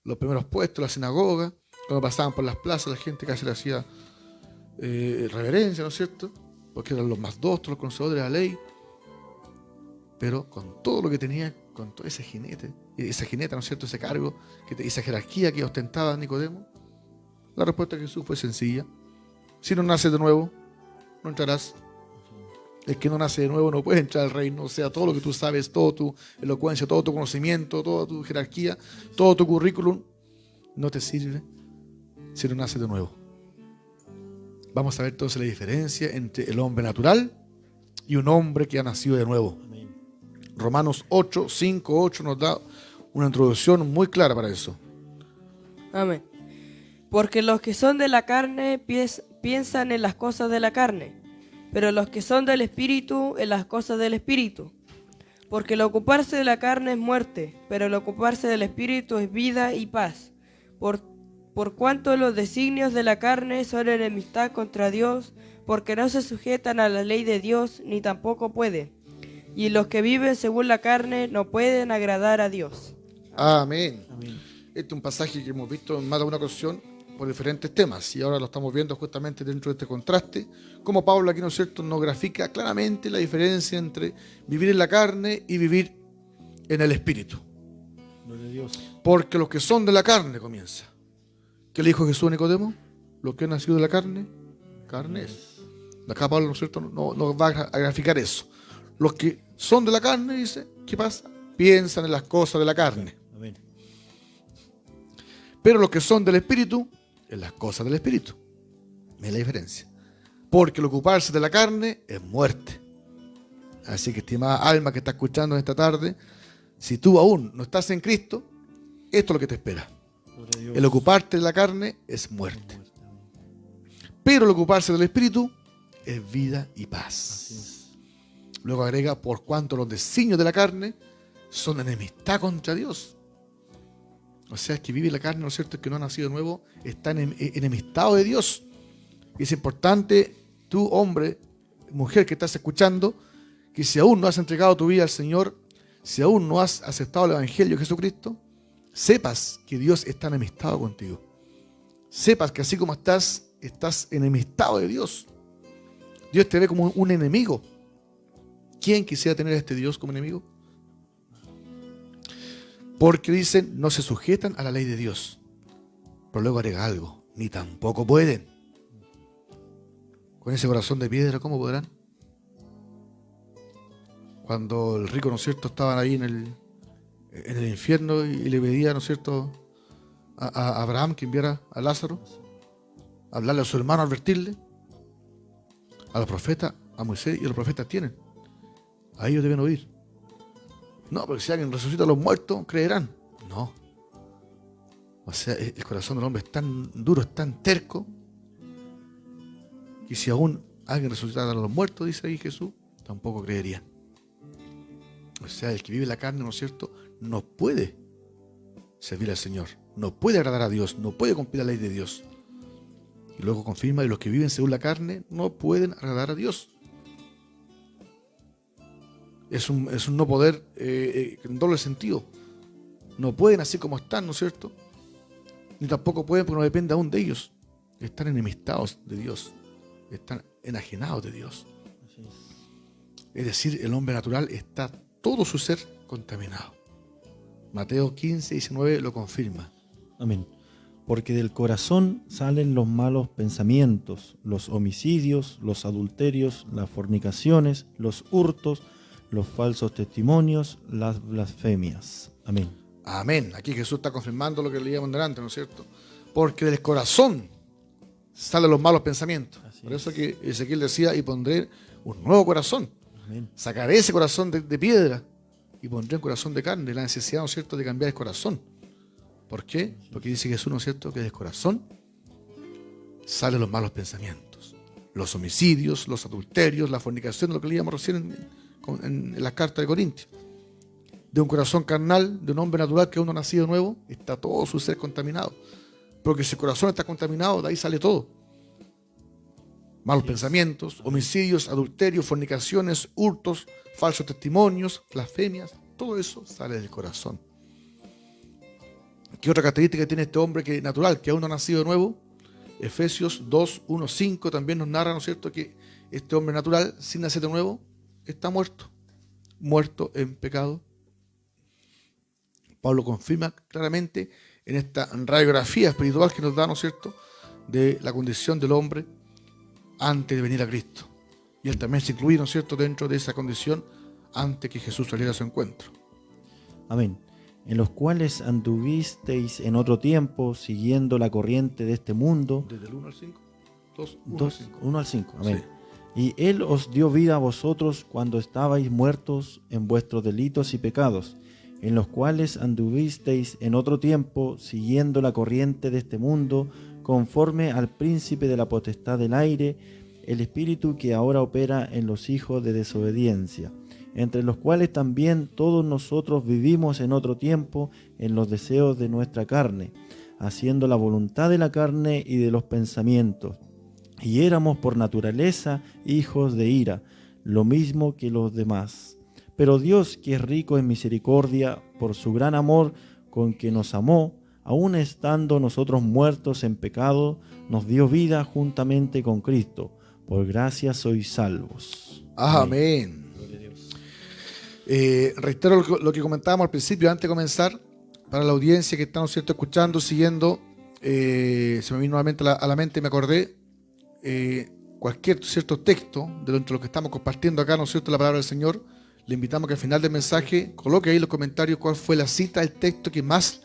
los primeros puestos, la sinagoga, cuando pasaban por las plazas la gente casi le hacía reverencia, ¿no es cierto?, porque eran los más doctos, los conocedores de la ley. Pero con todo lo que tenía, con todo esa jineta, ¿no es cierto?, ese cargo, esa jerarquía que ostentaba Nicodemo, la respuesta de Jesús fue sencilla: si no naces de nuevo, no entrarás. El que no nace de nuevo no puede entrar al reino. O sea, todo lo que tú sabes, toda tu elocuencia, todo tu conocimiento, toda tu jerarquía, todo tu currículum, no te sirve si no naces de nuevo. Vamos a ver entonces la diferencia entre el hombre natural y un hombre que ha nacido de nuevo. Amén. Romanos 8, 5, 8 nos da una introducción muy clara para eso. Amén. Porque los que son de la carne piensan en las cosas de la carne, pero los que son del Espíritu en las cosas del Espíritu. Porque el ocuparse de la carne es muerte, pero el ocuparse del Espíritu es vida y paz. Por cuanto los designios de la carne son enemistad contra Dios, porque no se sujetan a la ley de Dios, ni tampoco pueden. Y los que viven según la carne no pueden agradar a Dios. Amén. Amén. Este es un pasaje que hemos visto en más de una ocasión por diferentes temas, y ahora lo estamos viendo justamente dentro de este contraste, como Pablo aquí, ¿no es cierto?, nos grafica claramente la diferencia entre vivir en la carne y vivir en el Espíritu. Gloria a Dios. Porque los que son de la carne, comienza. ¿Qué le dijo Jesús a Nicodemo? Lo que ha nacido de la carne, carne es. Acá Pablo, ¿no es cierto?, no va a graficar eso. Los que son de la carne, dice, ¿qué pasa? Piensan en las cosas de la carne. Amén. Pero los que son del Espíritu, en las cosas del Espíritu. ¿Ves la diferencia? Porque el ocuparse de la carne es muerte. Así que, estimada alma que está escuchando esta tarde, si tú aún no estás en Cristo, esto es lo que te espera. Gloria a Dios. El ocuparte de la carne es muerte. Pero el ocuparse del Espíritu es vida y Así paz. es. Luego agrega, por cuanto los designios de la carne son enemistad contra Dios. O sea, que vive la carne, ¿no es cierto?, que no ha nacido de nuevo, está enemistado de Dios. Y es importante, tú, hombre, mujer que estás escuchando, que si aún no has entregado tu vida al Señor, si aún no has aceptado el Evangelio de Jesucristo, sepas que Dios está enemistado contigo. Sepas que así como estás enemistado de Dios. Dios te ve como un enemigo. ¿Quién quisiera tener a este Dios como enemigo? Porque dicen, no se sujetan a la ley de Dios. Pero luego agrega algo, ni tampoco pueden. Con ese corazón de piedra, ¿cómo podrán? Cuando el rico, ¿no es cierto?, estaban ahí en el infierno y le pedía, ¿no es cierto?, a Abraham que enviara a Lázaro, a hablarle a su hermano, a advertirle, a los profetas, a Moisés y a los profetas tienen. A ellos deben oír. No, porque si alguien resucita a los muertos, creerán. No. O sea, el corazón del hombre es tan duro, es tan terco, que si aún alguien resucitara a los muertos, dice ahí Jesús, tampoco creerían. O sea, el que vive la carne, ¿no es cierto?, no puede servir al Señor, no puede agradar a Dios, no puede cumplir la ley de Dios. Y luego confirma que los que viven según la carne no pueden agradar a Dios. Es un no poder en doble sentido. No pueden así como están, ¿no es cierto? Ni tampoco pueden porque no depende aún de ellos. Están enemistados de Dios. Están enajenados de Dios. Es decir, el hombre natural está todo su ser contaminado. Mateo 15, 19 lo confirma. Amén. Porque del corazón salen los malos pensamientos, los homicidios, los adulterios, las fornicaciones, los hurtos, los falsos testimonios, las blasfemias. Amén. Amén. Aquí Jesús está confirmando lo que leíamos delante, ¿no es cierto? Porque del corazón salen los malos pensamientos. Por eso que Ezequiel decía, y pondré un nuevo corazón. Amén. Sacaré ese corazón de piedra y pondré un corazón de carne. La necesidad, ¿no es cierto?, de cambiar el corazón. ¿Por qué? Porque dice Jesús, ¿no es cierto?, que del corazón salen los malos pensamientos, los homicidios, los adulterios, la fornicación, lo que leíamos recién en las cartas de Corintios. De un corazón carnal, de un hombre natural que aún no ha nacido nuevo, está todo su ser contaminado. Porque si el corazón está contaminado, de ahí sale todo. Malos pensamientos, homicidios, adulterios, fornicaciones, hurtos, falsos testimonios, blasfemias, todo eso sale del corazón. ¿Qué otra característica tiene este hombre que natural, que aún no ha nacido de nuevo? Efesios 2, 1, 5 también nos narra, ¿no es cierto?, que este hombre natural, sin nacer de nuevo, está muerto. Muerto en pecado. Pablo confirma claramente en esta radiografía espiritual que nos da, ¿no es cierto?, de la condición del hombre antes de venir a Cristo. Y él también se incluye, ¿no es cierto?, dentro de esa condición antes que Jesús saliera a su encuentro. Amén. En los cuales anduvisteis en otro tiempo, siguiendo la corriente de este mundo. Desde el 1 al 5. 1 al 5. Amén. Sí. Y Él os dio vida a vosotros cuando estabais muertos en vuestros delitos y pecados, en los cuales anduvisteis en otro tiempo, siguiendo la corriente de este mundo, conforme al príncipe de la potestad del aire, el espíritu que ahora opera en los hijos de desobediencia, entre los cuales también todos nosotros vivimos en otro tiempo en los deseos de nuestra carne, haciendo la voluntad de la carne y de los pensamientos. Y éramos por naturaleza hijos de ira, lo mismo que los demás. Pero Dios, que es rico en misericordia, por su gran amor con que nos amó, aun estando nosotros muertos en pecado, nos dio vida juntamente con Cristo. Por gracia sois salvos. Amén. Reitero lo que comentábamos al principio, antes de comenzar, para la audiencia que está, ¿no es cierto?, escuchando, siguiendo, se me vino nuevamente a la mente, me acordé, cualquier cierto texto de lo que estamos compartiendo acá, ¿no es cierto?, la palabra del Señor, le invitamos que al final del mensaje coloque ahí en los comentarios cuál fue la cita del texto que más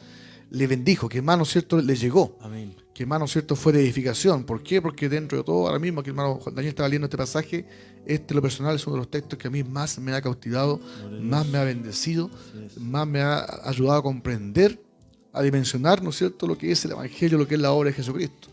le bendijo, que más, ¿no es cierto?, le llegó. Amén. Que más, ¿no es cierto?, fue de edificación. ¿Por qué? Porque dentro de todo, ahora mismo que el hermano Daniel estaba leyendo este pasaje, lo personal es uno de los textos que a mí más me ha cautivado, más me ha bendecido, más me ha ayudado a comprender, a dimensionar, ¿no es cierto?, lo que es el Evangelio, lo que es la obra de Jesucristo.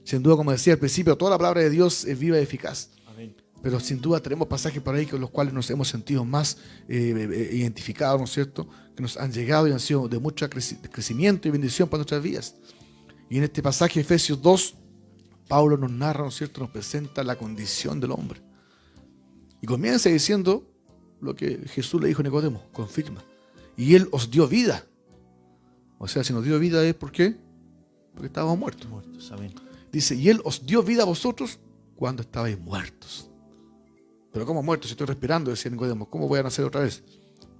Sin duda, como decía al principio, toda la palabra de Dios es viva y eficaz. Amén. Pero sin duda tenemos pasajes por ahí con los cuales nos hemos sentido más identificados, ¿no es cierto?, que nos han llegado y han sido de mucho crecimiento y bendición para nuestras vidas. Y en este pasaje, Efesios 2, Pablo nos narra, ¿no es cierto?, nos presenta la condición del hombre. Y comienza diciendo lo que Jesús le dijo a Nicodemo, confirma. Y Él os dio vida. O sea, si nos dio vida es ¿por qué? Porque estábamos muertos. Muertos, amén. Dice, y Él os dio vida a vosotros cuando estabais muertos. Pero ¿cómo muertos? Si estoy respirando, decía Nicodemo, ¿cómo voy a nacer otra vez?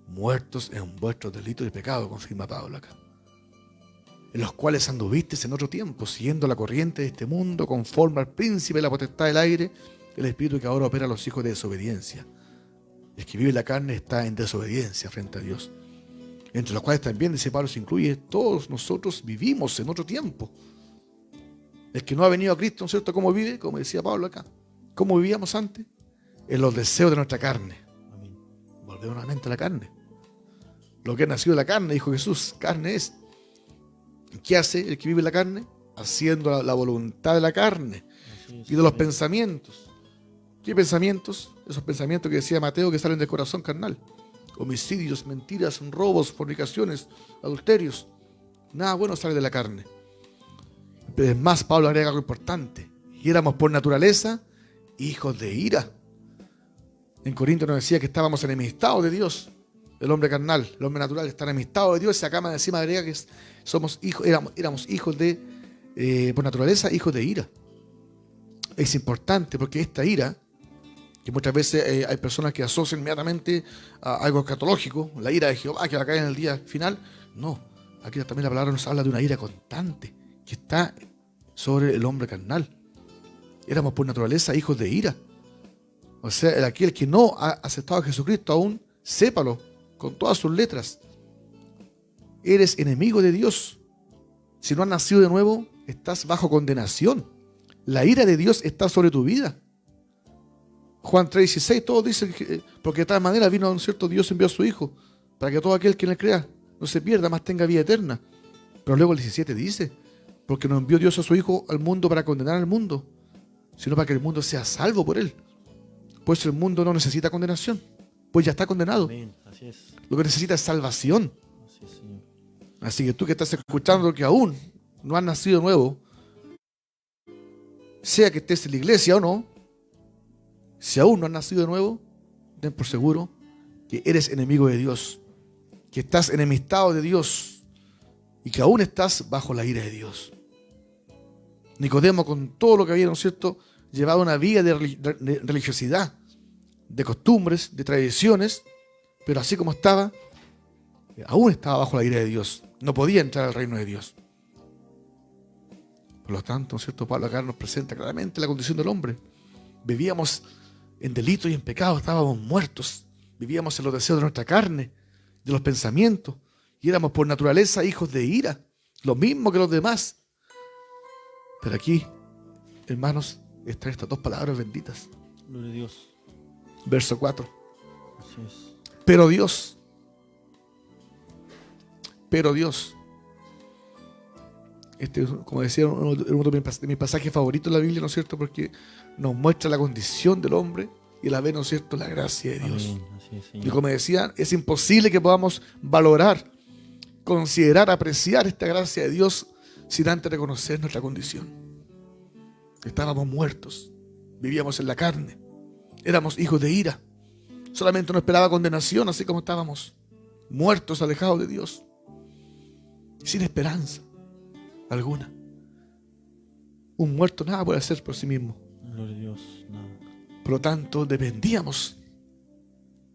Muertos en vuestros delitos y pecados, confirma Pablo acá. En los cuales anduvisteis en otro tiempo, siguiendo la corriente de este mundo, conforme al príncipe de la potestad del aire, el espíritu que ahora opera a los hijos de desobediencia. El que vive en la carne está en desobediencia frente a Dios. Entre los cuales también, dice Pablo, se incluye, todos nosotros vivimos en otro tiempo. El que no ha venido a Cristo, ¿no es cierto? ¿Cómo vive? Como decía Pablo acá. ¿Cómo vivíamos antes? En los deseos de nuestra carne. Amén. Volvemos nuevamente a la carne. Lo que ha nacido de la carne, dijo Jesús, carne es. ¿Qué hace el que vive en la carne? Haciendo la voluntad de la carne y de los pensamientos. ¿Qué pensamientos? Esos pensamientos que decía Mateo que salen del corazón carnal. Homicidios, mentiras, robos, fornicaciones, adulterios. Nada bueno sale de la carne. Pero es más, Pablo agrega algo importante. Y éramos por naturaleza hijos de ira. En Corintios nos decía que estábamos enemistados de Dios. El hombre carnal, el hombre natural está enemistado de Dios. Y acá más encima agrega que somos hijos, éramos hijos de, por naturaleza, hijos de ira. Es importante porque esta ira, que muchas veces hay personas que asocian inmediatamente a algo escatológico, la ira de Jehová que va a caer en el día final. No, aquí también la palabra nos habla de una ira constante que está sobre el hombre carnal. Éramos por naturaleza hijos de ira. O sea, aquel que no ha aceptado a Jesucristo aún, sépalo con todas sus letras. Eres enemigo de Dios. Si no has nacido de nuevo, estás bajo condenación. La ira de Dios está sobre tu vida. Juan 3:16, todos dicen que, porque de tal manera vino un cierto Dios envió a su Hijo, para que todo aquel que en él crea no se pierda, más tenga vida eterna. Pero luego el 17 dice, porque no envió Dios a su Hijo al mundo para condenar al mundo, sino para que el mundo sea salvo por él. Pues el mundo no necesita condenación, pues ya está condenado. Amén. Así es. Lo que necesita es salvación. Así es, Señor. Así que tú que estás escuchando que aún no has nacido de nuevo, sea que estés en la iglesia o no, si aún no has nacido de nuevo, ten por seguro que eres enemigo de Dios, que estás enemistado de Dios y que aún estás bajo la ira de Dios. Nicodemo, con todo lo que había, ¿no es cierto?, llevaba una vida de religiosidad, de costumbres, de tradiciones, pero así como estaba, aún estaba bajo la ira de Dios. No podía entrar al reino de Dios. Por lo tanto, ¿no es cierto?, Pablo acá nos presenta claramente la condición del hombre. Vivíamos en delito y en pecado, estábamos muertos. Vivíamos en los deseos de nuestra carne, de los pensamientos, y éramos por naturaleza hijos de ira, lo mismo que los demás. Pero aquí, hermanos, están estas dos palabras benditas. Gloria a Dios. Verso 4. Así es. Pero Dios, este, como decía, uno de mis pasajes favoritos de la Biblia, ¿no es cierto?, porque nos muestra la condición del hombre y a la vez, ¿no es cierto?, la gracia de Dios. Amén. Así es, Señor. Y como decía, es imposible que podamos valorar, considerar, apreciar esta gracia de Dios sin antes reconocer nuestra condición. Estábamos muertos, vivíamos en la carne, éramos hijos de ira, solamente nos esperaba condenación, así como estábamos muertos, alejados de Dios, sin esperanza alguna. Un muerto nada puede hacer por sí mismo. Gloria a Dios. Nada. Por lo tanto, dependíamos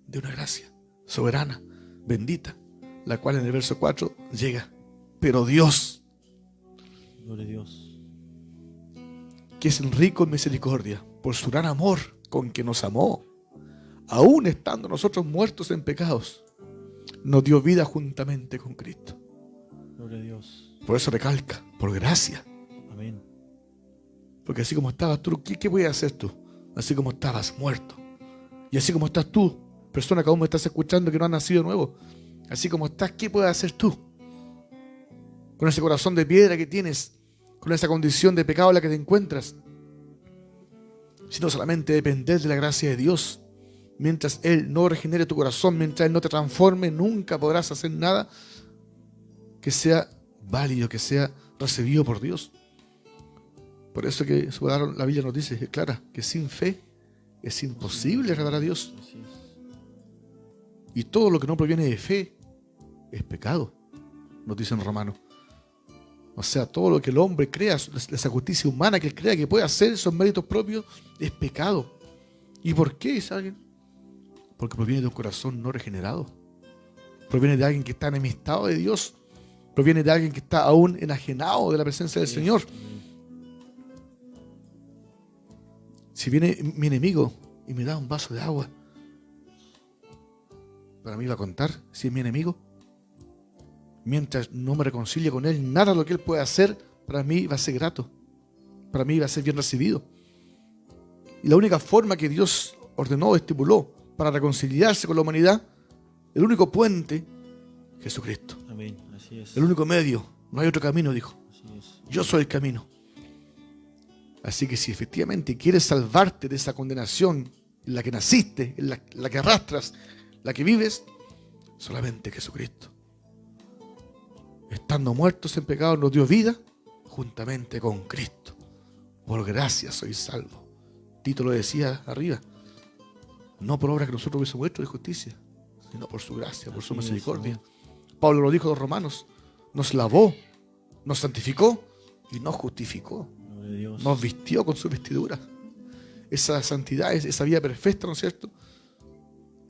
de una gracia soberana, bendita, la cual en el verso 4 llega. Pero Dios, Gloria a Dios. que es el rico en misericordia, por su gran amor con que nos amó, aún estando nosotros muertos en pecados, nos dio vida juntamente con Cristo. Gloria a Dios. Por eso recalca, por gracia. Amén. Porque así como estabas tú, ¿qué puedes hacer tú? Así como estabas muerto. Y así como estás tú, persona que aún me estás escuchando que no has nacido de nuevo, así como estás, ¿qué puedes hacer tú? Con ese corazón de piedra que tienes, con esa condición de pecado en la que te encuentras, sino solamente depender de la gracia de Dios. Mientras Él no regenere tu corazón, mientras Él no te transforme, nunca podrás hacer nada que sea válido, que sea recibido por Dios. Por eso que la Biblia nos dice, es clara, que sin fe es imposible agradar a Dios. Así es. Y todo lo que no proviene de fe es pecado, nos dicen Romanos. O sea, todo lo que el hombre crea, esa justicia humana que él crea que puede hacer, esos méritos propios, es pecado. ¿Y por qué, saben? Porque proviene de un corazón no regenerado. Proviene de alguien que está enemistado de Dios. Proviene de alguien que está aún enajenado de la presencia del Señor. Si viene mi enemigo y me da un vaso de agua, para mí va a contar si es mi enemigo. Mientras no me reconcilie con él, nada de lo que él puede hacer para mí va a ser grato. Para mí va a ser bien recibido. Y la única forma que Dios ordenó, estipuló para reconciliarse con la humanidad, el único puente, Jesucristo. Amén. Así es. El único medio. No hay otro camino, dijo. Así es. Yo soy el camino. Así que si efectivamente quieres salvarte de esa condenación en la que naciste, en la que arrastras, la que vives, solamente Jesucristo. Estando muertos en pecado nos dio vida juntamente con Cristo. Por gracia sois salvos. Tito lo decía arriba. No por obras que nosotros hubiésemos hecho de justicia, sino por su gracia, por su misericordia. Pablo lo dijo a los romanos. Nos lavó, nos santificó y nos justificó. Nos vistió con su vestidura. Esa santidad, esa vida perfecta, ¿no es cierto?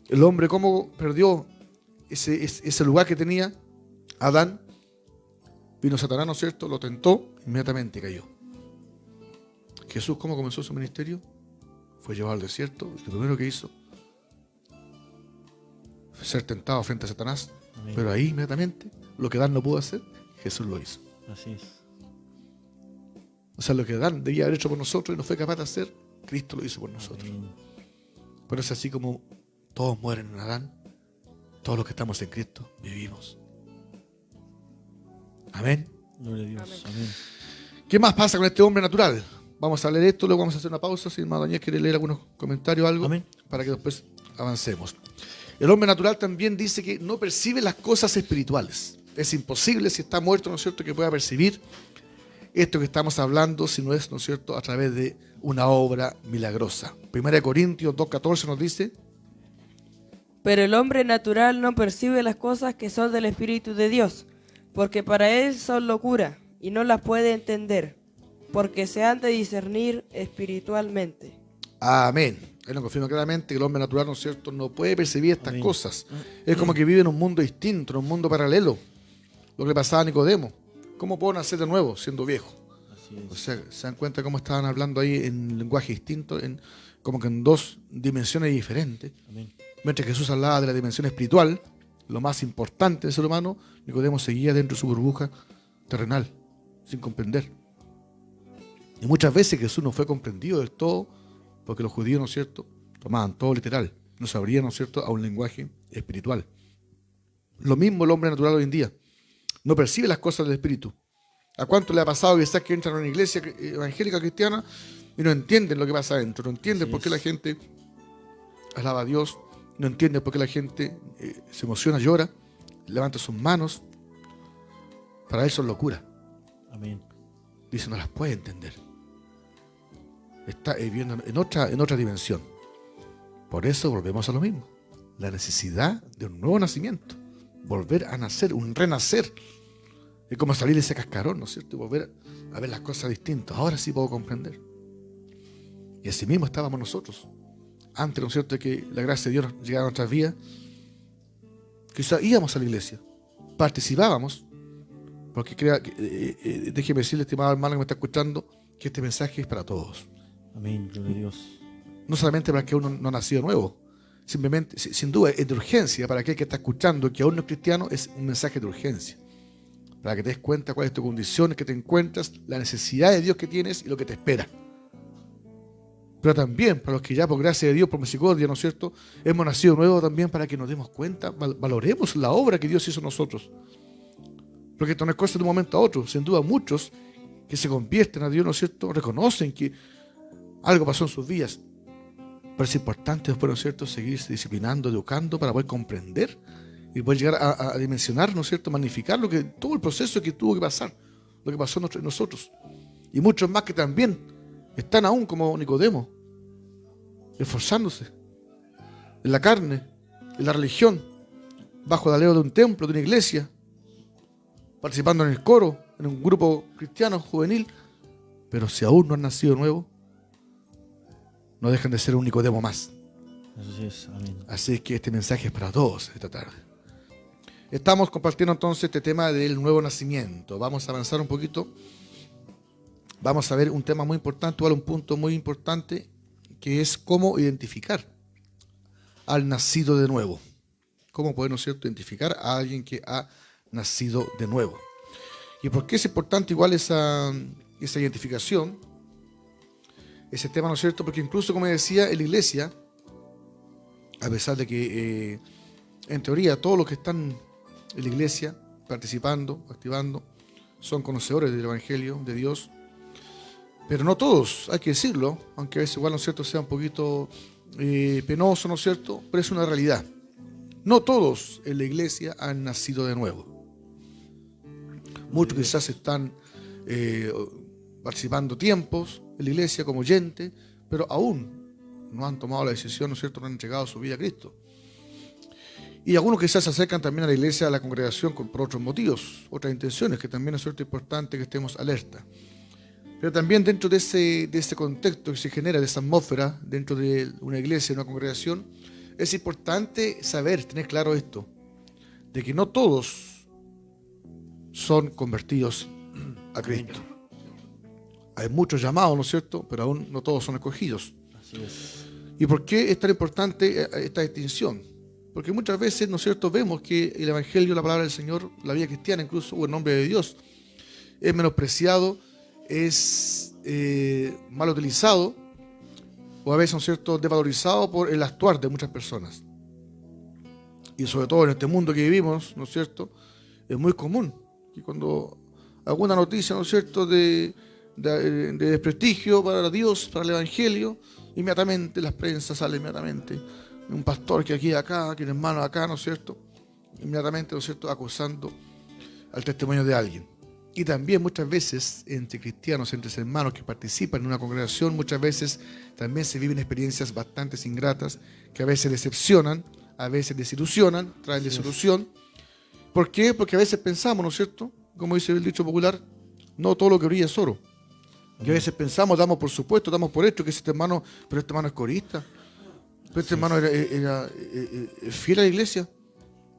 El hombre, ¿cómo perdió ese lugar que tenía? Adán. Vino Satanás, ¿no es cierto? Lo tentó, inmediatamente cayó. Jesús, ¿cómo comenzó su ministerio? Fue llevado al desierto. Lo primero que hizo fue ser tentado frente a Satanás. Amén. Pero ahí, inmediatamente, lo que Adán no pudo hacer, Jesús lo hizo. Así es. O sea, lo que Adán debía haber hecho por nosotros y no fue capaz de hacer, Cristo lo hizo por nosotros. Amén. Por eso, así como todos mueren en Adán, todos los que estamos en Cristo vivimos. Amén. Gloria a Dios. Amén. ¿Qué más pasa con este hombre natural? Vamos a leer esto, luego vamos a hacer una pausa. Si hermano Daniel quiere leer algunos comentarios o algo, amén, para que después avancemos. El hombre natural también dice que no percibe las cosas espirituales. Es imposible, si está muerto, ¿no es cierto?, que pueda percibir esto que estamos hablando, si no es, ¿no es cierto?, a través de una obra milagrosa. 1 Corintios 2:14 nos dice: pero el hombre natural no percibe las cosas que son del Espíritu de Dios, porque para él son locura, y no las puede entender, porque se han de discernir espiritualmente. Amén. Él nos confirma claramente que el hombre natural, ¿no es cierto?, no puede percibir estas cosas. Es como que vive en un mundo distinto, en un mundo paralelo. Lo que le pasaba a Nicodemo. ¿Cómo puedo nacer de nuevo siendo viejo? O sea, ¿se dan cuenta cómo estaban hablando ahí en lenguaje distinto? Como que en dos dimensiones diferentes. Amén. Mientras Jesús hablaba de la dimensión espiritual, lo más importante del ser humano, Nicodemo seguía dentro de su burbuja terrenal, sin comprender. Y muchas veces Jesús no fue comprendido del todo, porque los judíos, ¿no es cierto?, tomaban todo literal, no se abrían, ¿no es cierto?, a un lenguaje espiritual. Lo mismo el hombre natural hoy en día, no percibe las cosas del espíritu. ¿A cuánto le ha pasado quizás que entran a una iglesia evangélica cristiana y no entienden lo que pasa adentro? No entienden por qué la gente alaba a Dios, no entienden por qué la gente se emociona, llora, levanta sus manos. Para él son locura. Amén. Dice, no las puede entender. Está viviendo en otra dimensión. Por eso volvemos a lo mismo. La necesidad de un nuevo nacimiento. Volver a nacer, un renacer. Es como salir de ese cascarón, ¿no es cierto? Y volver a ver las cosas distintas. Ahora sí puedo comprender. Y así mismo estábamos nosotros. Antes, ¿no es cierto?, de que la gracia de Dios llegara a nuestras vidas. Quizás íbamos a la iglesia. Participábamos. Porque déjeme decirle, estimado hermano que me está escuchando, que este mensaje es para todos. Amén, gloria a Dios. No solamente para que uno no ha nacido nuevo, simplemente, sin duda, es de urgencia para aquel que está escuchando, que aún no es cristiano, es un mensaje de urgencia. Para que te des cuenta cuál es tu condición, que te encuentras, la necesidad de Dios que tienes y lo que te espera. Pero también para los que ya por gracia de Dios, por misericordia, ¿no es cierto?, hemos nacido nuevo, también para que nos demos cuenta, valoremos la obra que Dios hizo en nosotros. Porque esto no es cosa de un momento a otro. Sin duda muchos que se convierten a Dios, ¿no es cierto?, reconocen que algo pasó en sus vidas. Pero es importante después, ¿no es cierto?, seguirse disciplinando, educando para poder comprender y poder llegar a dimensionar, ¿no es cierto?, magnificar todo el proceso que tuvo que pasar, lo que pasó en nosotros. Y muchos más que también están aún como Nicodemo, esforzándose en la carne, en la religión, bajo el alero de un templo, de una iglesia, participando en el coro, en un grupo cristiano juvenil, pero si aún no han nacido de nuevo, no dejan de ser un Nicodemo más. Así es, amén. Así que este mensaje es para todos esta tarde. Estamos compartiendo entonces este tema del nuevo nacimiento. Vamos a avanzar un poquito. Vamos a ver un tema muy importante, un punto muy importante, que es cómo identificar al nacido de nuevo. Cómo poder, ¿no es cierto?, identificar a alguien que ha nacido de nuevo. ¿Y por qué es importante igual esa identificación? Ese tema, ¿no es cierto? Porque incluso, como decía, en la iglesia, a pesar de que en teoría todos los que están en la iglesia participando, activando, son conocedores del Evangelio de Dios, pero no todos, hay que decirlo, aunque a veces igual, ¿no es cierto?, sea un poquito penoso, ¿no es cierto?, pero es una realidad. No todos en la iglesia han nacido de nuevo. Muchos quizás están participando tiempos en la iglesia como oyentes, pero aún no han tomado la decisión, ¿no es cierto?, no han entregado su vida a Cristo. Y algunos quizás se acercan también a la iglesia, a la congregación, por otros motivos, otras intenciones, que también es cierto importante que estemos alerta. Pero también dentro de ese contexto que se genera, de esa atmósfera, dentro de una iglesia, una congregación, es importante saber, tener claro esto, de que no todos son convertidos a Cristo. Hay muchos llamados, ¿no es cierto?, pero aún no todos son escogidos. Así es. ¿Y por qué es tan importante esta distinción? Porque muchas veces, ¿no es cierto?, vemos que el Evangelio, la palabra del Señor, la vida cristiana incluso, o el nombre de Dios, es menospreciado, es mal utilizado, o a veces, ¿no es cierto?, desvalorizado por el actuar de muchas personas. Y sobre todo en este mundo que vivimos, ¿no es cierto?, es muy común que cuando alguna noticia, ¿no es cierto?, de desprestigio para Dios, para el Evangelio, inmediatamente las prensas salen inmediatamente. Un pastor que aquí y acá, que un hermano acá, ¿no es cierto?, inmediatamente, ¿no es cierto?, acusando al testimonio de alguien. Y también muchas veces entre cristianos, entre hermanos que participan en una congregación, muchas veces también se viven experiencias bastante ingratas que a veces decepcionan, a veces desilusionan, traen desilusión. ¿Por qué? Porque a veces pensamos, ¿no es cierto?, como dice el dicho popular, no todo lo que brilla es oro. Y a veces pensamos, damos por supuesto, damos por hecho que este hermano, pero este hermano es corista, pero este hermano era fiel a la iglesia.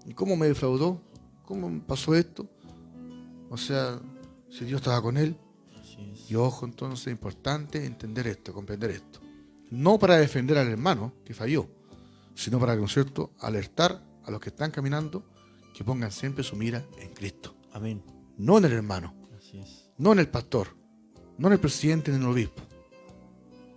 ¿Y cómo me defraudó? ¿Cómo pasó esto? O sea, si Dios estaba con él. Y ojo, entonces es importante entender esto, comprender esto. No para defender al hermano que falló, sino para, ¿no es cierto?, alertar a los que están caminando que pongan siempre su mira en Cristo. Amén. No en el hermano, Así es. no en el pastor, no en el presidente ni en el obispo.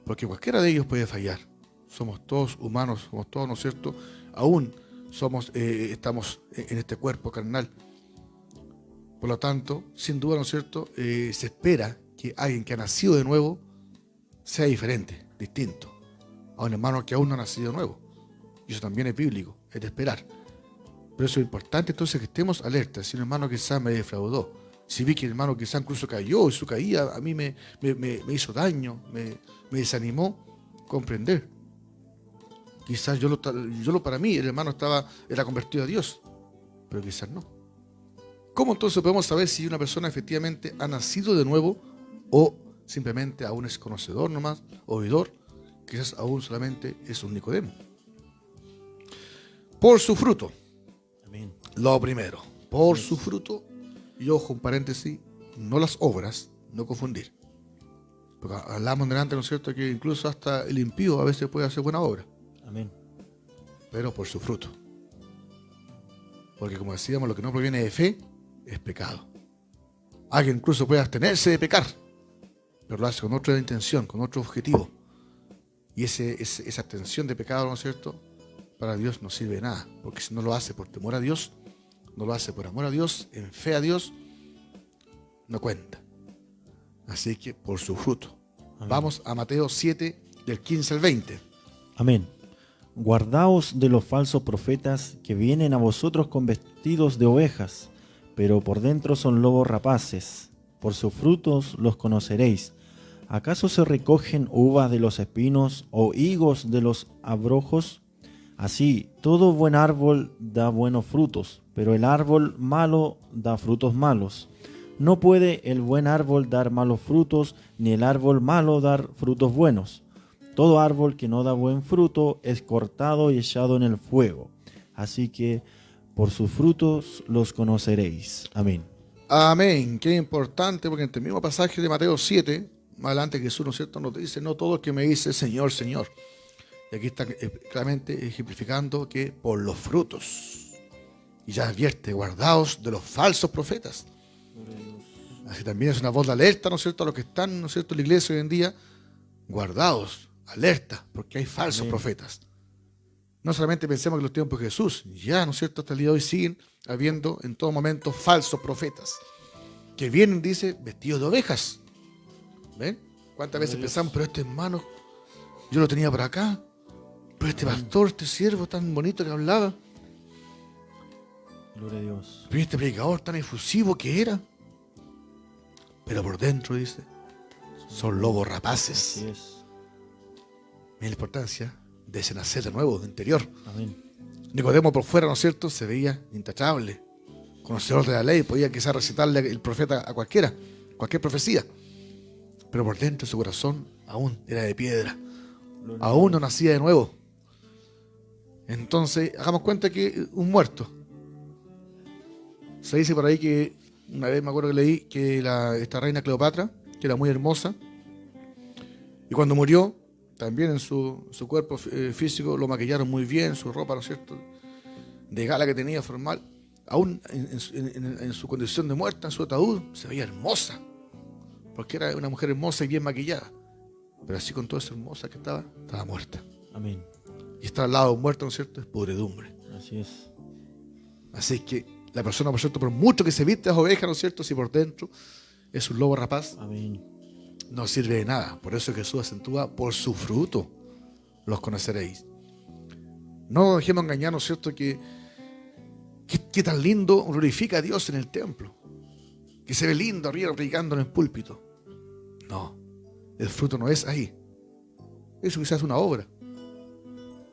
Porque cualquiera de ellos puede fallar. Somos todos humanos, somos todos, ¿no es cierto? Aún estamos en este cuerpo carnal. Por lo tanto, sin duda, ¿no es cierto?, se espera que alguien que ha nacido de nuevo sea diferente, distinto a un hermano que aún no ha nacido de nuevo. Y eso también es bíblico, es de esperar. Pero eso es importante entonces que estemos alertas. Si un hermano quizás me defraudó, si vi que el hermano quizás incluso cayó y su caída a mí me hizo daño, me desanimó, comprender. Quizás para mí el hermano era convertido a Dios, pero quizás no. ¿Cómo entonces podemos saber si una persona efectivamente ha nacido de nuevo o simplemente aún es conocedor nomás, oidor, quizás aún solamente es un Nicodemo? Por su fruto. Amén. Lo primero, por su fruto, y ojo, un paréntesis, no las obras, no confundir. Porque hablamos delante, ¿no es cierto?, que incluso hasta el impío a veces puede hacer buena obra. Amén. Pero por su fruto. Porque como decíamos, lo que no proviene de fe es pecado. Alguien incluso puede abstenerse de pecar, pero lo hace con otra intención, con otro objetivo. Y esa abstención de pecado, ¿no es cierto?, para Dios no sirve de nada. Porque si no lo hace por temor a Dios, no lo hace por amor a Dios, en fe a Dios, no cuenta. Así que por su fruto. Amén. Vamos a Mateo 7, del 15 al 20. Amén. Guardaos de los falsos profetas que vienen a vosotros con vestidos de ovejas, pero por dentro son lobos rapaces. Por sus frutos los conoceréis. ¿Acaso se recogen uvas de los espinos o higos de los abrojos? Así, todo buen árbol da buenos frutos, pero el árbol malo da frutos malos. No puede el buen árbol dar malos frutos, ni el árbol malo dar frutos buenos. Todo árbol que no da buen fruto es cortado y echado en el fuego. Así que por sus frutos los conoceréis. Amén. Amén. Qué importante, porque en el mismo pasaje de Mateo 7, más adelante Jesús, ¿no es cierto?, nos dice, no todo el que me dice Señor, Señor. Y aquí está claramente ejemplificando que por los frutos. Y ya advierte, guardaos de los falsos profetas. Así también es una voz de alerta, ¿no es cierto?, a los que están, ¿no es cierto?, en la iglesia hoy en día, guardaos, alerta, porque hay falsos Amén. profetas. No solamente pensemos que los tiempos de Jesús, ya, ¿no es cierto?, hasta el día de hoy siguen habiendo en todo momento falsos profetas, que vienen, dice, vestidos de ovejas. ¿Ven? ¿Cuántas veces pensamos, pero este hermano, yo lo tenía por acá, pero este pastor, este siervo tan bonito que hablaba, Gloria a Dios. pero este predicador tan efusivo que era, pero por dentro, dice, son lobos rapaces. Así es. Mira la importancia de ese nacer de nuevo, de interior. Amén. Nicodemo por fuera, ¿no es cierto?, se veía intachable, conocedor de la ley, podía quizás recitarle el profeta a cualquiera, cualquier profecía, pero por dentro su corazón aún era de piedra, aún no nacía de nuevo. Entonces, hagamos cuenta que un muerto, se dice por ahí que, una vez me acuerdo que leí que esta reina Cleopatra, que era muy hermosa, y cuando murió, también en su cuerpo físico lo maquillaron muy bien, su ropa, ¿no es cierto?, de gala que tenía formal, aún en su condición de muerta, en su ataúd, se veía hermosa, porque era una mujer hermosa y bien maquillada, pero así con toda esa hermosa que estaba muerta. Amén. Y estar al lado de un muerto, ¿no es cierto?, es podredumbre. Así es. Así que la persona, por cierto, por mucho que se viste las ovejas, ¿no es cierto?, si por dentro es un lobo rapaz, Amén. no sirve de nada. Por eso Jesús acentúa, por su fruto los conoceréis. No dejemos engañar, ¿no es cierto?, que tan lindo glorifica a Dios en el templo, que se ve lindo arriba predicando en el púlpito. No, el fruto no es ahí. Eso quizás es una obra,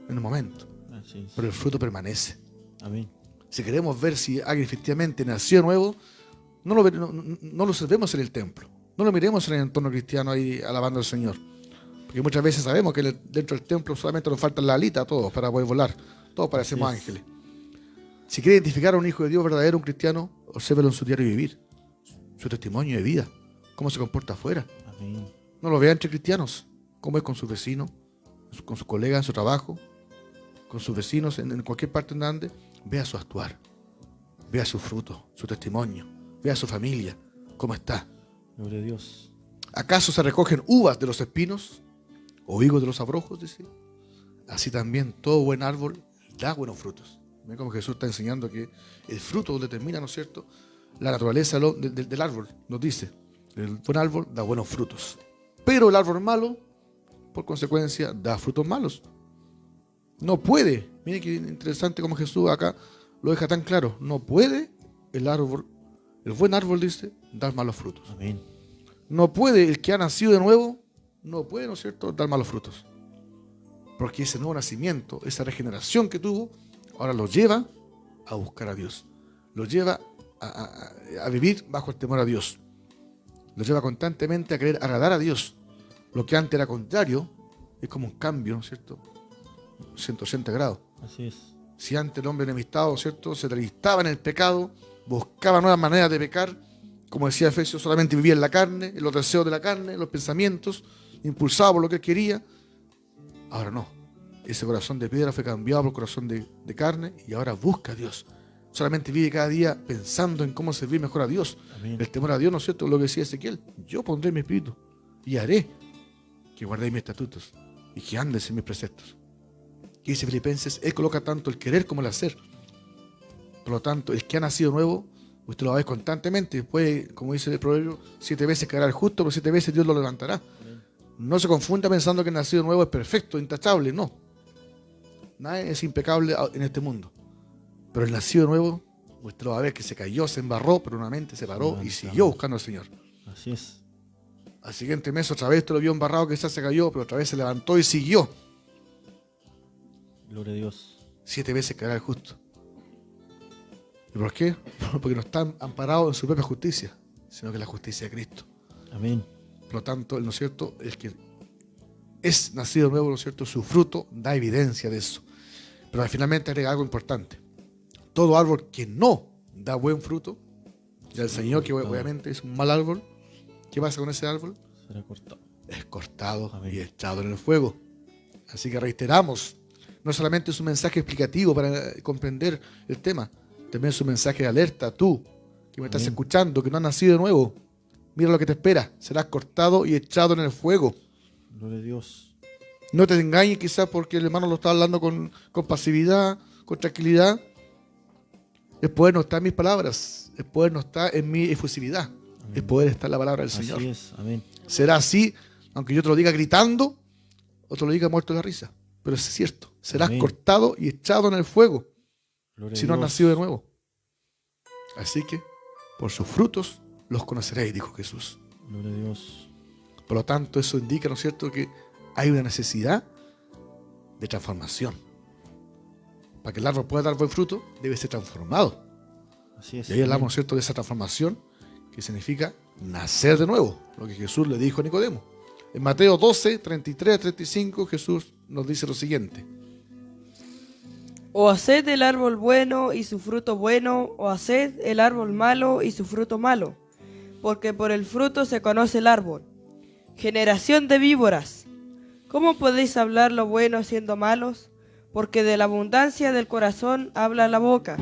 en un momento, Así es. pero el fruto permanece. Amén. Si queremos ver si alguien efectivamente nació de nuevo, no lo observemos en el templo, no lo miremos en el entorno cristiano ahí alabando al Señor, porque muchas veces sabemos que dentro del templo solamente nos faltan las alitas a todos para poder volar, todos parecemos Así es. ángeles. Si quiere identificar a un hijo de Dios verdadero, un cristiano, obsérvelo en su diario vivir, su testimonio de vida, cómo se comporta afuera. Amén. No lo vea entre cristianos, cómo es con sus vecinos, con sus colegas en su trabajo, con sus vecinos en cualquier parte donde ande. Vea su actuar, vea su fruto, su testimonio, vea su familia, cómo está. Gloria a Dios. ¿Acaso se recogen uvas de los espinos o higos de los abrojos? Dice. Así también todo buen árbol da buenos frutos. Ven como Jesús está enseñando que el fruto determina, ¿no es cierto?, la naturaleza del árbol. Nos dice, el buen árbol da buenos frutos, pero el árbol malo, por consecuencia, da frutos malos. No puede, mire qué interesante como Jesús acá lo deja tan claro, no puede el buen árbol, dice, dar malos frutos. Amén. No puede el que ha nacido de nuevo, no puede, ¿no es cierto?, dar malos frutos. Porque ese nuevo nacimiento, esa regeneración que tuvo, ahora lo lleva a buscar a Dios. Lo lleva a vivir bajo el temor a Dios. Lo lleva constantemente a querer agradar a Dios. Lo que antes era contrario, es como un cambio, ¿no es cierto?, 180 grados. Así es. Si antes el hombre enemistado, ¿cierto?, se deleitaba en el pecado, buscaba nuevas maneras de pecar, como decía Efesios, solamente vivía en la carne, en los deseos de la carne, en los pensamientos, impulsado por lo que él quería. Ahora no. Ese corazón de piedra fue cambiado por corazón de carne y ahora busca a Dios. Solamente vive cada día pensando en cómo servir mejor a Dios. Amén. El temor a Dios, ¿no es cierto?, lo que decía Ezequiel. Yo pondré mi espíritu y haré que guardéis mis estatutos y que andes en mis preceptos. Y dice Filipenses, Él coloca tanto el querer como el hacer. Por lo tanto, el que ha nacido nuevo, usted lo va a ver constantemente. Después, como dice el proverbio, 7 veces caerá el justo, pero 7 veces Dios lo levantará. No se confunda pensando que el nacido nuevo es perfecto, intachable, no. Nada es impecable en este mundo. Pero el nacido nuevo, usted lo va a ver que se cayó, se embarró, pero nuevamente se paró y siguió buscando al Señor. Así es. Al siguiente mes otra vez te lo vio embarrado, quizás se cayó, pero otra vez se levantó y siguió. Gloria a Dios. 7 veces caerá el justo. ¿Y por qué? Porque no están amparados en su propia justicia, sino que en la justicia de Cristo. Amén. Por lo tanto, ¿no es cierto? El que es nacido nuevo, ¿no es cierto? Su fruto da evidencia de eso. Pero finalmente agrega algo importante. Todo árbol que no da buen fruto, ya el Señor, que obviamente es un mal árbol, ¿qué pasa con ese árbol? Será cortado. Es cortado Amén. y echado en el fuego. Así que reiteramos, no solamente es un mensaje explicativo para comprender el tema, también es un mensaje de alerta. Tú, que me estás Amén. escuchando, que no has nacido de nuevo, mira lo que te espera. Serás cortado y echado en el fuego. Gloria a Dios. No te engañes quizás porque el hermano lo está hablando con pasividad, con tranquilidad. El poder no está en mis palabras, el poder no está en mi efusividad. Amén. El poder está en la palabra del Señor. Así es. Amén. Será así, aunque yo te lo diga gritando, o te lo diga muerto de la risa. Pero es cierto, serás Amén. cortado y echado en el fuego Gloria si a no has Dios. nacido de nuevo. Así que, por sus frutos los conoceréis, dijo Jesús. Gloria a Dios. Por lo tanto, eso indica, ¿no es cierto?, que hay una necesidad de transformación. Para que el árbol pueda dar buen fruto, debe ser transformado. Así es. Y ahí hablamos, ¿no Amén. es cierto?, de esa transformación que significa nacer de nuevo, lo que Jesús le dijo a Nicodemo. En Mateo 12, 33 a 35, Jesús nos dice lo siguiente. O haced el árbol bueno y su fruto bueno, o haced el árbol malo y su fruto malo, porque por el fruto se conoce el árbol. Generación de víboras, ¿cómo podéis hablar lo bueno siendo malos? Porque de la abundancia del corazón habla la boca.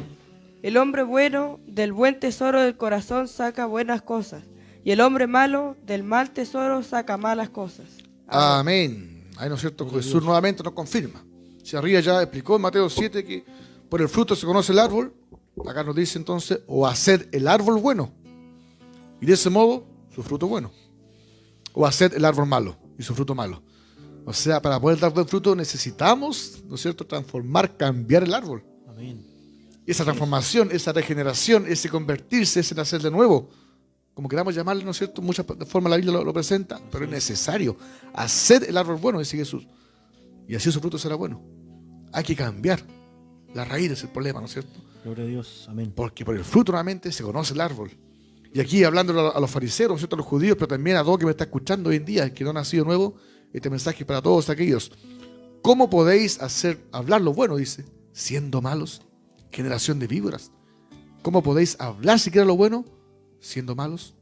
El hombre bueno del buen tesoro del corazón saca buenas cosas, y el hombre malo del mal tesoro saca malas cosas. Amén. Ahí, ¿no es cierto?, Jesús nuevamente nos confirma. Si arriba ya explicó en Mateo 7 que por el fruto se conoce el árbol, acá nos dice entonces, o hacer el árbol bueno, y de ese modo su fruto bueno. O hacer el árbol malo y su fruto malo. O sea, para poder dar buen fruto necesitamos, ¿no es cierto?, transformar, cambiar el árbol. Amén. Y esa transformación, esa regeneración, ese convertirse, ese nacer de nuevo, como queramos llamarle, ¿no es cierto?, muchas formas la Biblia lo presenta, pero es necesario hacer el árbol bueno, dice Jesús. Y así su fruto será bueno. Hay que cambiar. La raíz es el problema, ¿no es cierto? Gloria a Dios. Amén. Porque por el fruto nuevamente se conoce el árbol. Y aquí hablando a los fariseos, ¿no es cierto?, a los judíos, pero también a todo que me está escuchando hoy en día, que no ha nacido nuevo, este mensaje es para todos aquellos. ¿Cómo podéis hablar lo bueno, dice, siendo malos? Generación de víboras. ¿Cómo podéis hablar siquiera lo bueno siendo malos?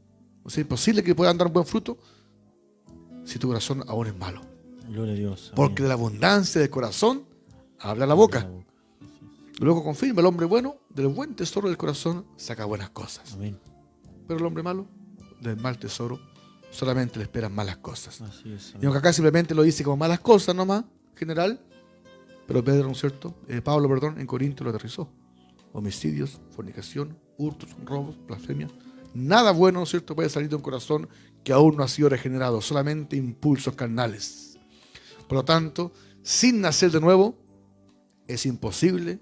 O sea, es imposible que puedan dar un buen fruto si tu corazón aún es malo. Gloria a Dios. Amén. Porque de la abundancia del corazón habla la boca. Así es. Luego confirma, el hombre bueno del buen tesoro del corazón saca buenas cosas. Amén. Pero el hombre malo del mal tesoro solamente le esperan malas cosas. Así es. Y Amén. aunque acá simplemente lo dice como malas cosas nomás, general, pero Pedro, ¿no es cierto? Pablo, perdón, en Corinto lo aterrizó. Homicidios, fornicación, hurtos, robos, blasfemia. Nada bueno, ¿no es cierto?, puede salir de un corazón que aún no ha sido regenerado, solamente impulsos carnales. Por lo tanto, sin nacer de nuevo, es imposible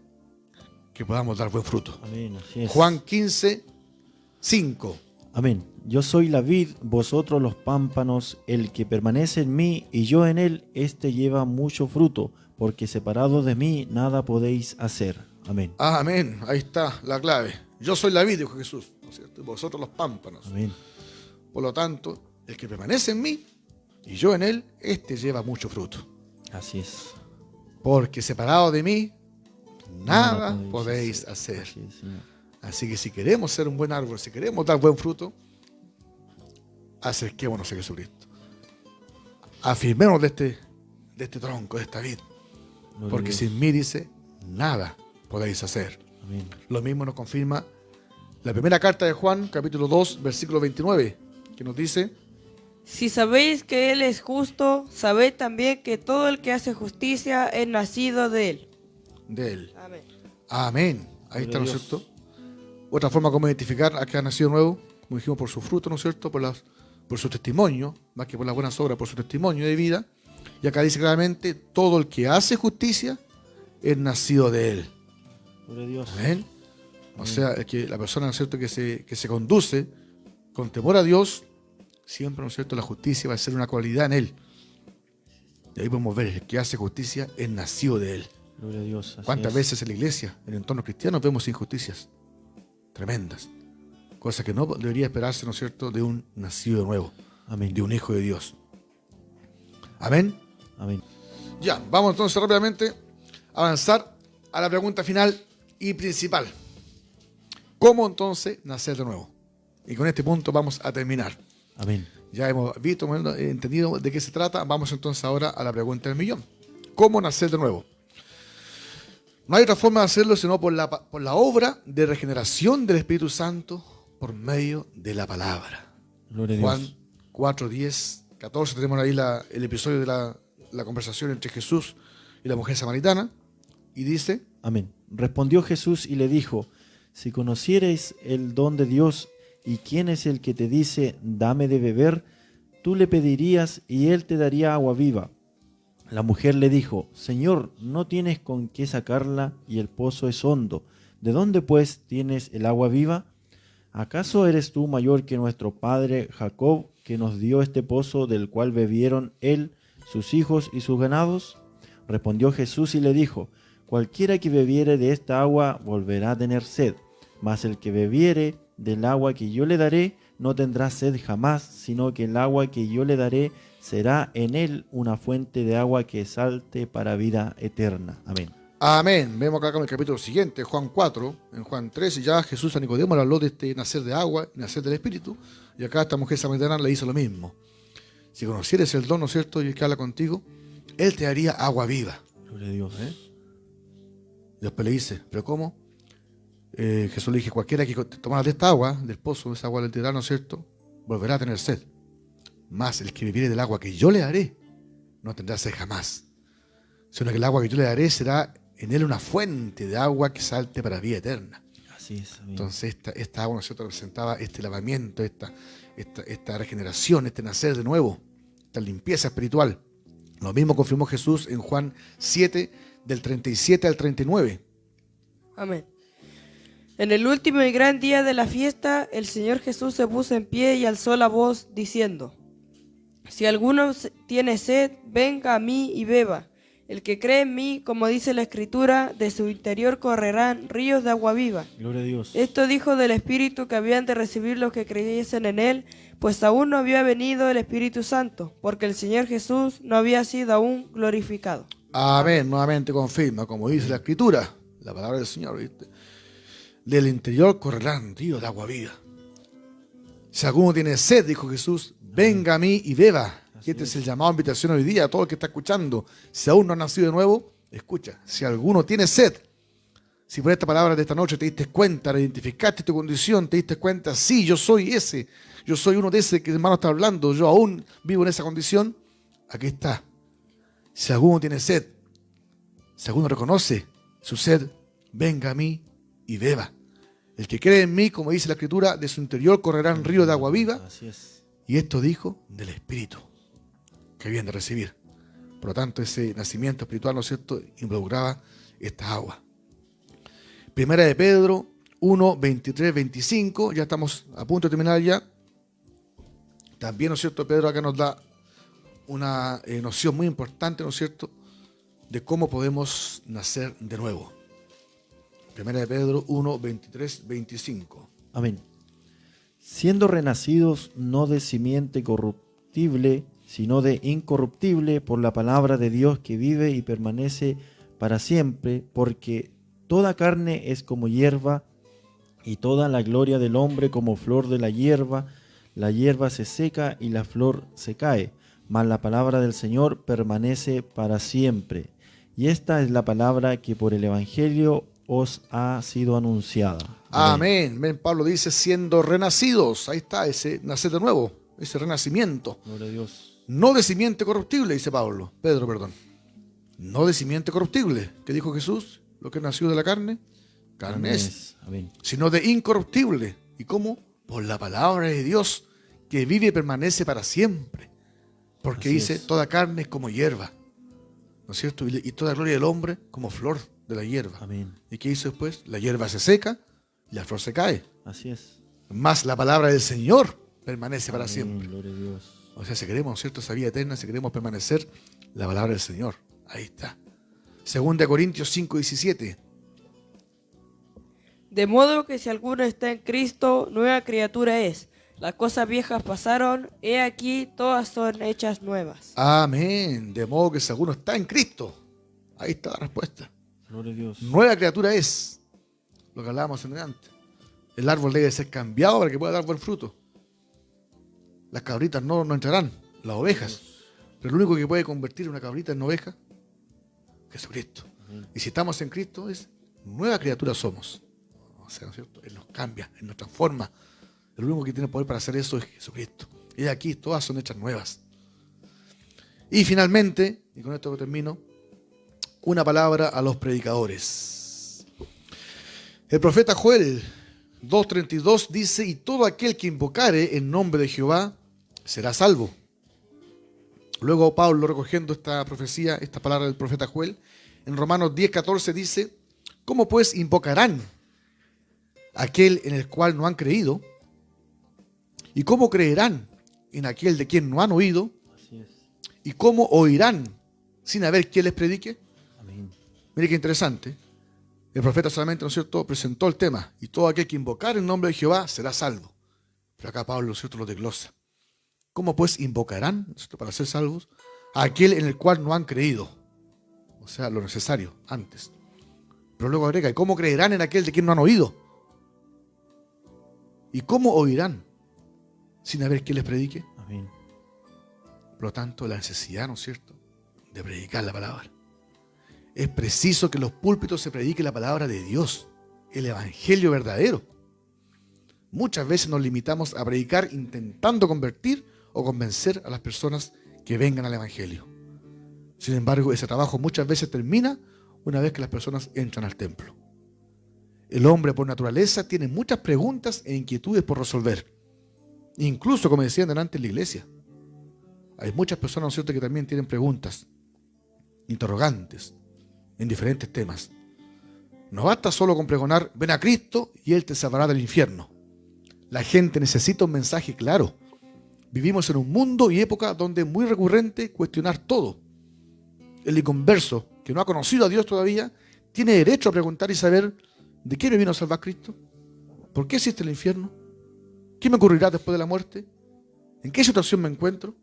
que podamos dar buen fruto. Amén. Así es. Juan 15, 5. Amén. Yo soy la vid, vosotros los pámpanos. El que permanece en mí y yo en él, éste lleva mucho fruto, porque separados de mí nada podéis hacer. Amén. Amén. Ahí está la clave. Yo soy la vid, dijo Jesús, ¿no es cierto? Y vosotros los pámpanos. Amén. Por lo tanto, el que permanece en mí y yo en él, este lleva mucho fruto. Así es. Porque separado de mí, nada Nada podéis hacer. Así es, Señor. Así que si queremos ser un buen árbol, si queremos dar buen fruto, acerquémonos a Jesucristo. Afirmémonos de este tronco, de esta vid. Gloria a Porque Dios. sin mí, dice, nada podéis hacer. Amén. Lo mismo nos confirma la primera carta de Juan, capítulo 2, versículo 29, que nos dice, Si sabéis que Él es justo, sabed también que todo el que hace justicia es nacido de Él. de él. Amén. Amén. Ahí está, ¿no es Gloria a cierto? Dios. Otra forma como identificar a que ha nacido nuevo, como dijimos, por su fruto, ¿no es cierto? Por su testimonio, más que por las buenas obras, por su testimonio de vida. Y acá dice claramente, todo el que hace justicia es nacido de él. Gloria a Dios. Amén. O sea, es que la persona, ¿no es cierto?, que se conduce con temor a Dios, siempre, ¿no es cierto?, la justicia va a ser una cualidad en él. Y ahí podemos ver, el que hace justicia es nacido de él. Gloria a Dios. Así ¿Cuántas es. veces en la iglesia, en el entorno cristiano, vemos injusticias tremendas? Cosa que no debería esperarse, ¿no es cierto?, de un nacido de nuevo, Amén. de un hijo de Dios. Amén. Amén. Ya, vamos entonces rápidamente a avanzar a la pregunta final y principal. ¿Cómo entonces nacer de nuevo? Y con este punto vamos a terminar. Amén. Ya hemos visto, hemos entendido de qué se trata. Vamos entonces ahora a la pregunta del millón. ¿Cómo nacer de nuevo? No hay otra forma de hacerlo sino por la obra de regeneración del Espíritu Santo por medio de la palabra. Gloria a Juan Dios. 4, 10, 14, tenemos ahí el episodio de la conversación entre Jesús y la mujer samaritana. Y dice, Amén. Respondió Jesús y le dijo: si conocierais el don de Dios y quién es el que te dice, dame de beber, tú le pedirías y él te daría agua viva. La mujer le dijo: Señor, no tienes con qué sacarla y el pozo es hondo. ¿De dónde pues tienes el agua viva? ¿Acaso eres tú mayor que nuestro padre Jacob, que nos dio este pozo del cual bebieron él, sus hijos y sus ganados? Respondió Jesús y le dijo: cualquiera que bebiere de esta agua volverá a tener sed, mas el que bebiere del agua que yo le daré no tendrá sed jamás, sino que el agua que yo le daré será en él una fuente de agua que salte para vida eterna. Amén. amén. Vemos acá en el capítulo siguiente, Juan 4, en Juan 13, ya Jesús a Nicodemo le habló de este nacer de agua y nacer del Espíritu. Y acá esta mujer samaritana le hizo lo mismo. Si conocieres el don, ¿no es cierto?, y el que habla contigo, él te daría agua viva. Gloria a Dios. Y después le dice, ¿pero cómo? Jesús le dije, cualquiera que tomara de esta agua, del pozo, de esa agua literal, ¿no es cierto?, volverá a tener sed. Mas el que bebiere del agua que yo le daré, no tendrá sed jamás. Sino que el agua que yo le daré será en él una fuente de agua que salte para vida eterna. Así es. Amén. Entonces esta agua, ¿no es cierto?, representaba este lavamiento, esta regeneración, este nacer de nuevo, esta limpieza espiritual. Lo mismo confirmó Jesús en Juan 7, del 37 al 39. Amén. En el último y gran día de la fiesta, el Señor Jesús se puso en pie y alzó la voz, diciendo: si alguno tiene sed, venga a mí y beba. El que cree en mí, como dice la Escritura, de su interior correrán ríos de agua viva. Gloria a Dios. Esto dijo del Espíritu que habían de recibir los que creyesen en Él, pues aún no había venido el Espíritu Santo, porque el Señor Jesús no había sido aún glorificado. Amén. Nuevamente confirma, como dice la Escritura, la palabra del Señor, ¿viste? Del interior correrán ríos de agua viva. Si alguno tiene sed, dijo Jesús, venga a mí y beba. Y este es el llamado a invitación hoy día a todo el que está escuchando. Si aún no has nacido de nuevo, escucha. Si alguno tiene sed, si por esta palabra de esta noche te diste cuenta, identificaste tu condición, te diste cuenta, sí, yo soy ese, yo soy uno de ese que el hermano está hablando, yo aún vivo en esa condición, aquí está. Si alguno tiene sed, si alguno reconoce su sed, venga a mí y beba. El que cree en mí, como dice la Escritura, de su interior correrán ríos de agua viva. Así es. Y esto dijo del Espíritu que habían de recibir. Por lo tanto, ese nacimiento espiritual, ¿no es cierto?, involucraba esta agua. Primera de Pedro 1, 23, 25. Ya estamos a punto de terminar ya. También, ¿no es cierto?, Pedro acá nos da una noción muy importante, ¿no es cierto?, de cómo podemos nacer de nuevo. Primera de Pedro 1, 23, 25. Amén. Siendo renacidos no de simiente corruptible, sino de incorruptible por la palabra de Dios que vive y permanece para siempre, porque toda carne es como hierba, y toda la gloria del hombre como flor de la hierba se seca y la flor se cae, mas la palabra del Señor permanece para siempre. Y esta es la palabra que por el Evangelio os ha sido anunciada. Amén. Ven, Pablo dice, siendo renacidos. Ahí está, ese nacer de nuevo, ese renacimiento. Gloria a Dios. No de simiente corruptible, dice Pedro, perdón. No de simiente corruptible. ¿Qué dijo Jesús? Lo que nació de la carne, carne es. Amén. Sino de incorruptible. ¿Y cómo? Por la palabra de Dios, que vive y permanece para siempre. Porque Así dice, es. toda carne es como hierba. ¿No es cierto? Y toda gloria del hombre como flor de la hierba. Amén. ¿Y qué hizo después? La hierba se seca y la flor se cae. Así es. Más la palabra del Señor permanece para Amén. siempre. Gloria a Dios. O sea, si queremos, ¿no es cierto?, esa vida eterna, si queremos permanecer, la palabra del Señor. Ahí está. 2 Corintios 5:17. De modo que si alguno está en Cristo, nueva criatura es. Las cosas viejas pasaron, he aquí, todas son hechas nuevas. Amén. De modo que si alguno está en Cristo, ahí está la respuesta. Gloria a Dios. Nueva criatura es. Lo que hablábamos en antes. El árbol debe ser cambiado para que pueda dar buen fruto. Las cabritas no entrarán, las ovejas. Pero el único que puede convertir una cabrita en oveja, Jesucristo. Y si estamos en Cristo, es nueva criatura somos. O sea, ¿no es cierto? Él nos cambia, Él nos transforma. El único que tiene poder para hacer eso es Jesucristo. Y aquí todas son hechas nuevas. Y finalmente, y con esto termino, una palabra a los predicadores. El profeta Joel 2:32 dice: y todo aquel que invocare en nombre de Jehová será salvo. Luego Pablo, recogiendo esta profecía, esta palabra del profeta Joel, en Romanos 10:14 dice: ¿cómo pues invocarán aquel en el cual no han creído? ¿Y cómo creerán en aquel de quien no han oído? Así es. ¿Y cómo oirán sin haber quien les predique? Amén. Mire qué interesante. El profeta solamente, ¿no es cierto?, presentó el tema. Y todo aquel que invocar el nombre de Jehová será salvo. Pero acá Pablo, ¿no es cierto?, lo desglosa. ¿Cómo pues invocarán, ¿no es cierto?, para ser salvos a aquel en el cual no han creído? O sea, lo necesario, antes. Pero luego agrega: ¿y cómo creerán en aquel de quien no han oído? ¿Y cómo oirán sin haber quien les predique? Amén. Por lo tanto, la necesidad, ¿no es cierto?, de predicar la palabra. Es preciso que en los púlpitos se predique la palabra de Dios, el evangelio verdadero. Muchas veces nos limitamos a predicar intentando convertir o convencer a las personas que vengan al evangelio. Sin embargo, ese trabajo muchas veces termina una vez que las personas entran al templo. El hombre por naturaleza tiene muchas preguntas e inquietudes por resolver. Incluso, como decían delante en la iglesia, hay muchas personas, ¿no es cierto?, que también tienen preguntas, interrogantes, en diferentes temas. No basta solo con pregonar: ven a Cristo y Él te salvará del infierno. La gente necesita un mensaje claro. Vivimos en un mundo y época donde es muy recurrente cuestionar todo. El inconverso, que no ha conocido a Dios todavía, tiene derecho a preguntar y saber: ¿de qué me vino a salvar Cristo? ¿Por qué existe el infierno? ¿Qué me ocurrirá después de la muerte? ¿En qué situación me encuentro?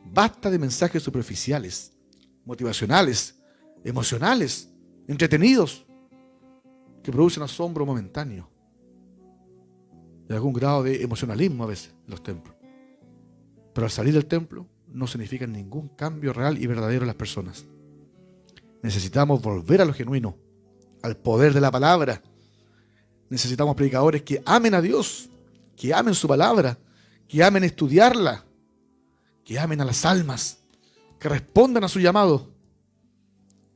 Basta de mensajes superficiales, motivacionales, emocionales, entretenidos, que producen asombro momentáneo y algún grado de emocionalismo a veces en los templos. Pero al salir del templo no significa ningún cambio real y verdadero en las personas. Necesitamos volver a lo genuino, al poder de la palabra. Necesitamos predicadores que amen a Dios, que amen su palabra, que amen estudiarla, que amen a las almas, que respondan a su llamado.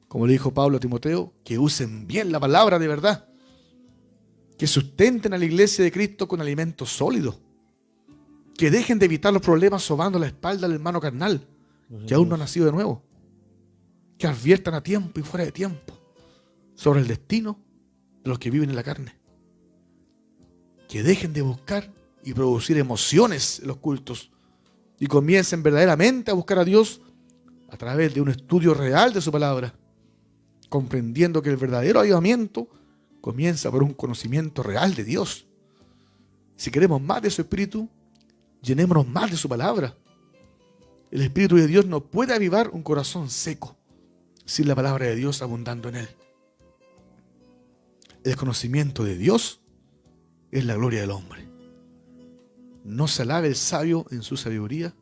Como le dijo Pablo a Timoteo, que usen bien la palabra de verdad, que sustenten a la iglesia de Cristo con alimento sólido, que dejen de evitar los problemas sobando la espalda al hermano carnal, que aún no ha nacido de nuevo, que adviertan a tiempo y fuera de tiempo sobre el destino de los que viven en la carne, que dejen de buscar y producir emociones en los cultos y comiencen verdaderamente a buscar a Dios a través de un estudio real de su palabra, comprendiendo que el verdadero avivamiento comienza por un conocimiento real de Dios. Si queremos más de su Espíritu, llenémonos más de su palabra. El Espíritu de Dios no puede avivar un corazón seco sin la palabra de Dios abundando en él. El conocimiento de Dios es la gloria del hombre. No se alabe el sabio en su sabiduría,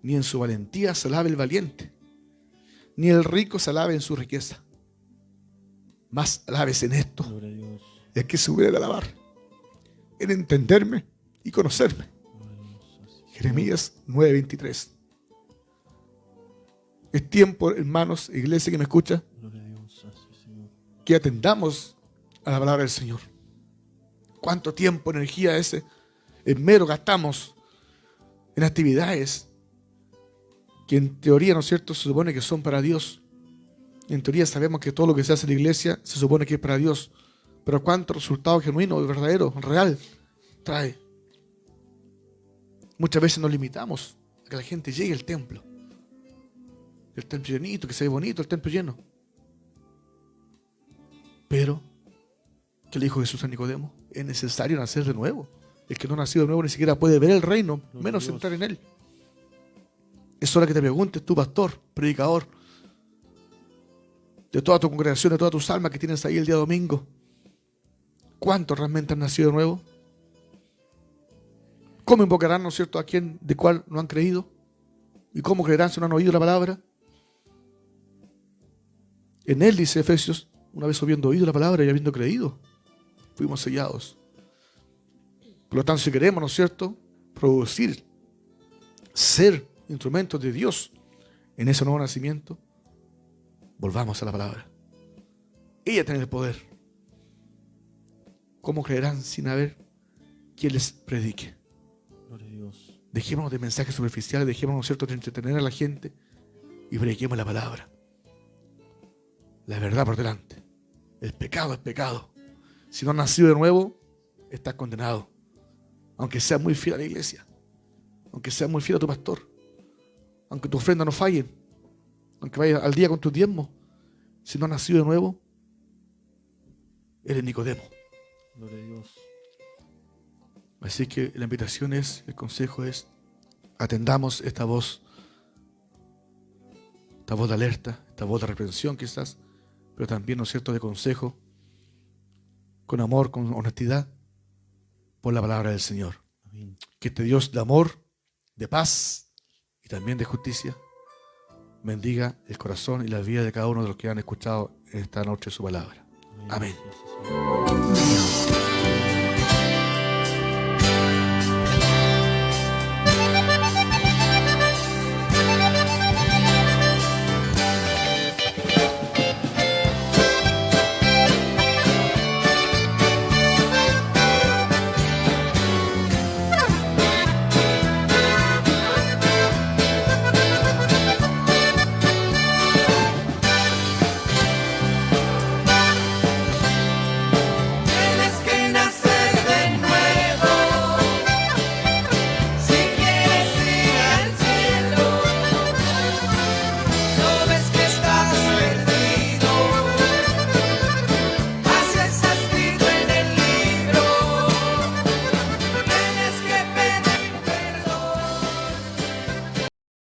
ni en su valentía se alabe el valiente, ni el rico se alabe en su riqueza. Más alabes en esto, es que se hubiera de alabar, en entenderme y conocerme. Jeremías 9:23. Es tiempo, hermanos, iglesia que me escucha, que atendamos a la palabra del Señor. ¿Cuánto tiempo, energía ese esmero gastamos en actividades que en teoría, ¿no es cierto?, se supone que son para Dios? En teoría sabemos que todo lo que se hace en la iglesia se supone que es para Dios. Pero ¿cuánto resultado genuino, verdadero, real trae? Muchas veces nos limitamos a que la gente llegue al templo. El templo llenito, que se ve bonito, el templo lleno. Pero, ¿qué le dijo Jesús a Nicodemo? Es necesario nacer de nuevo. El que no ha nacido de nuevo ni siquiera puede ver el reino, menos entrar en él. Es hora que te preguntes tú, pastor, predicador, de toda tu congregación, de todas tus almas que tienes ahí el día domingo, ¿cuántos realmente han nacido de nuevo? ¿Cómo invocarán, no es cierto, a quien de cual no han creído? ¿Y cómo creerán si no han oído la palabra? En él, dice Efesios, una vez habiendo oído la palabra y habiendo creído, fuimos sellados. Por lo tanto, si queremos, ¿no es cierto?, producir, ser instrumentos de Dios en ese nuevo nacimiento, volvamos a la palabra. Ella tiene el poder. ¿Cómo creerán sin haber quien les predique? Gloria a Dios. Dejémonos de mensajes superficiales, dejémonos, ¿no es cierto?, de entretener a la gente y prediquemos la palabra. La verdad por delante. El pecado es pecado. Si no has nacido de nuevo, estás condenado. Aunque seas muy fiel a la iglesia, aunque seas muy fiel a tu pastor, aunque tus ofrendas no fallen, aunque vayas al día con tus diezmos, si no has nacido de nuevo, eres Nicodemo. Gloria a Dios. Así que la invitación es, el consejo es, atendamos esta voz de alerta, esta voz de reprensión quizás, pero también, ¿no es cierto?, de consejo, con amor, con honestidad, por la palabra del Señor. Amén. Que este Dios de amor, de paz y también de justicia bendiga el corazón y la vida de cada uno de los que han escuchado esta noche su palabra. Amén. Amén.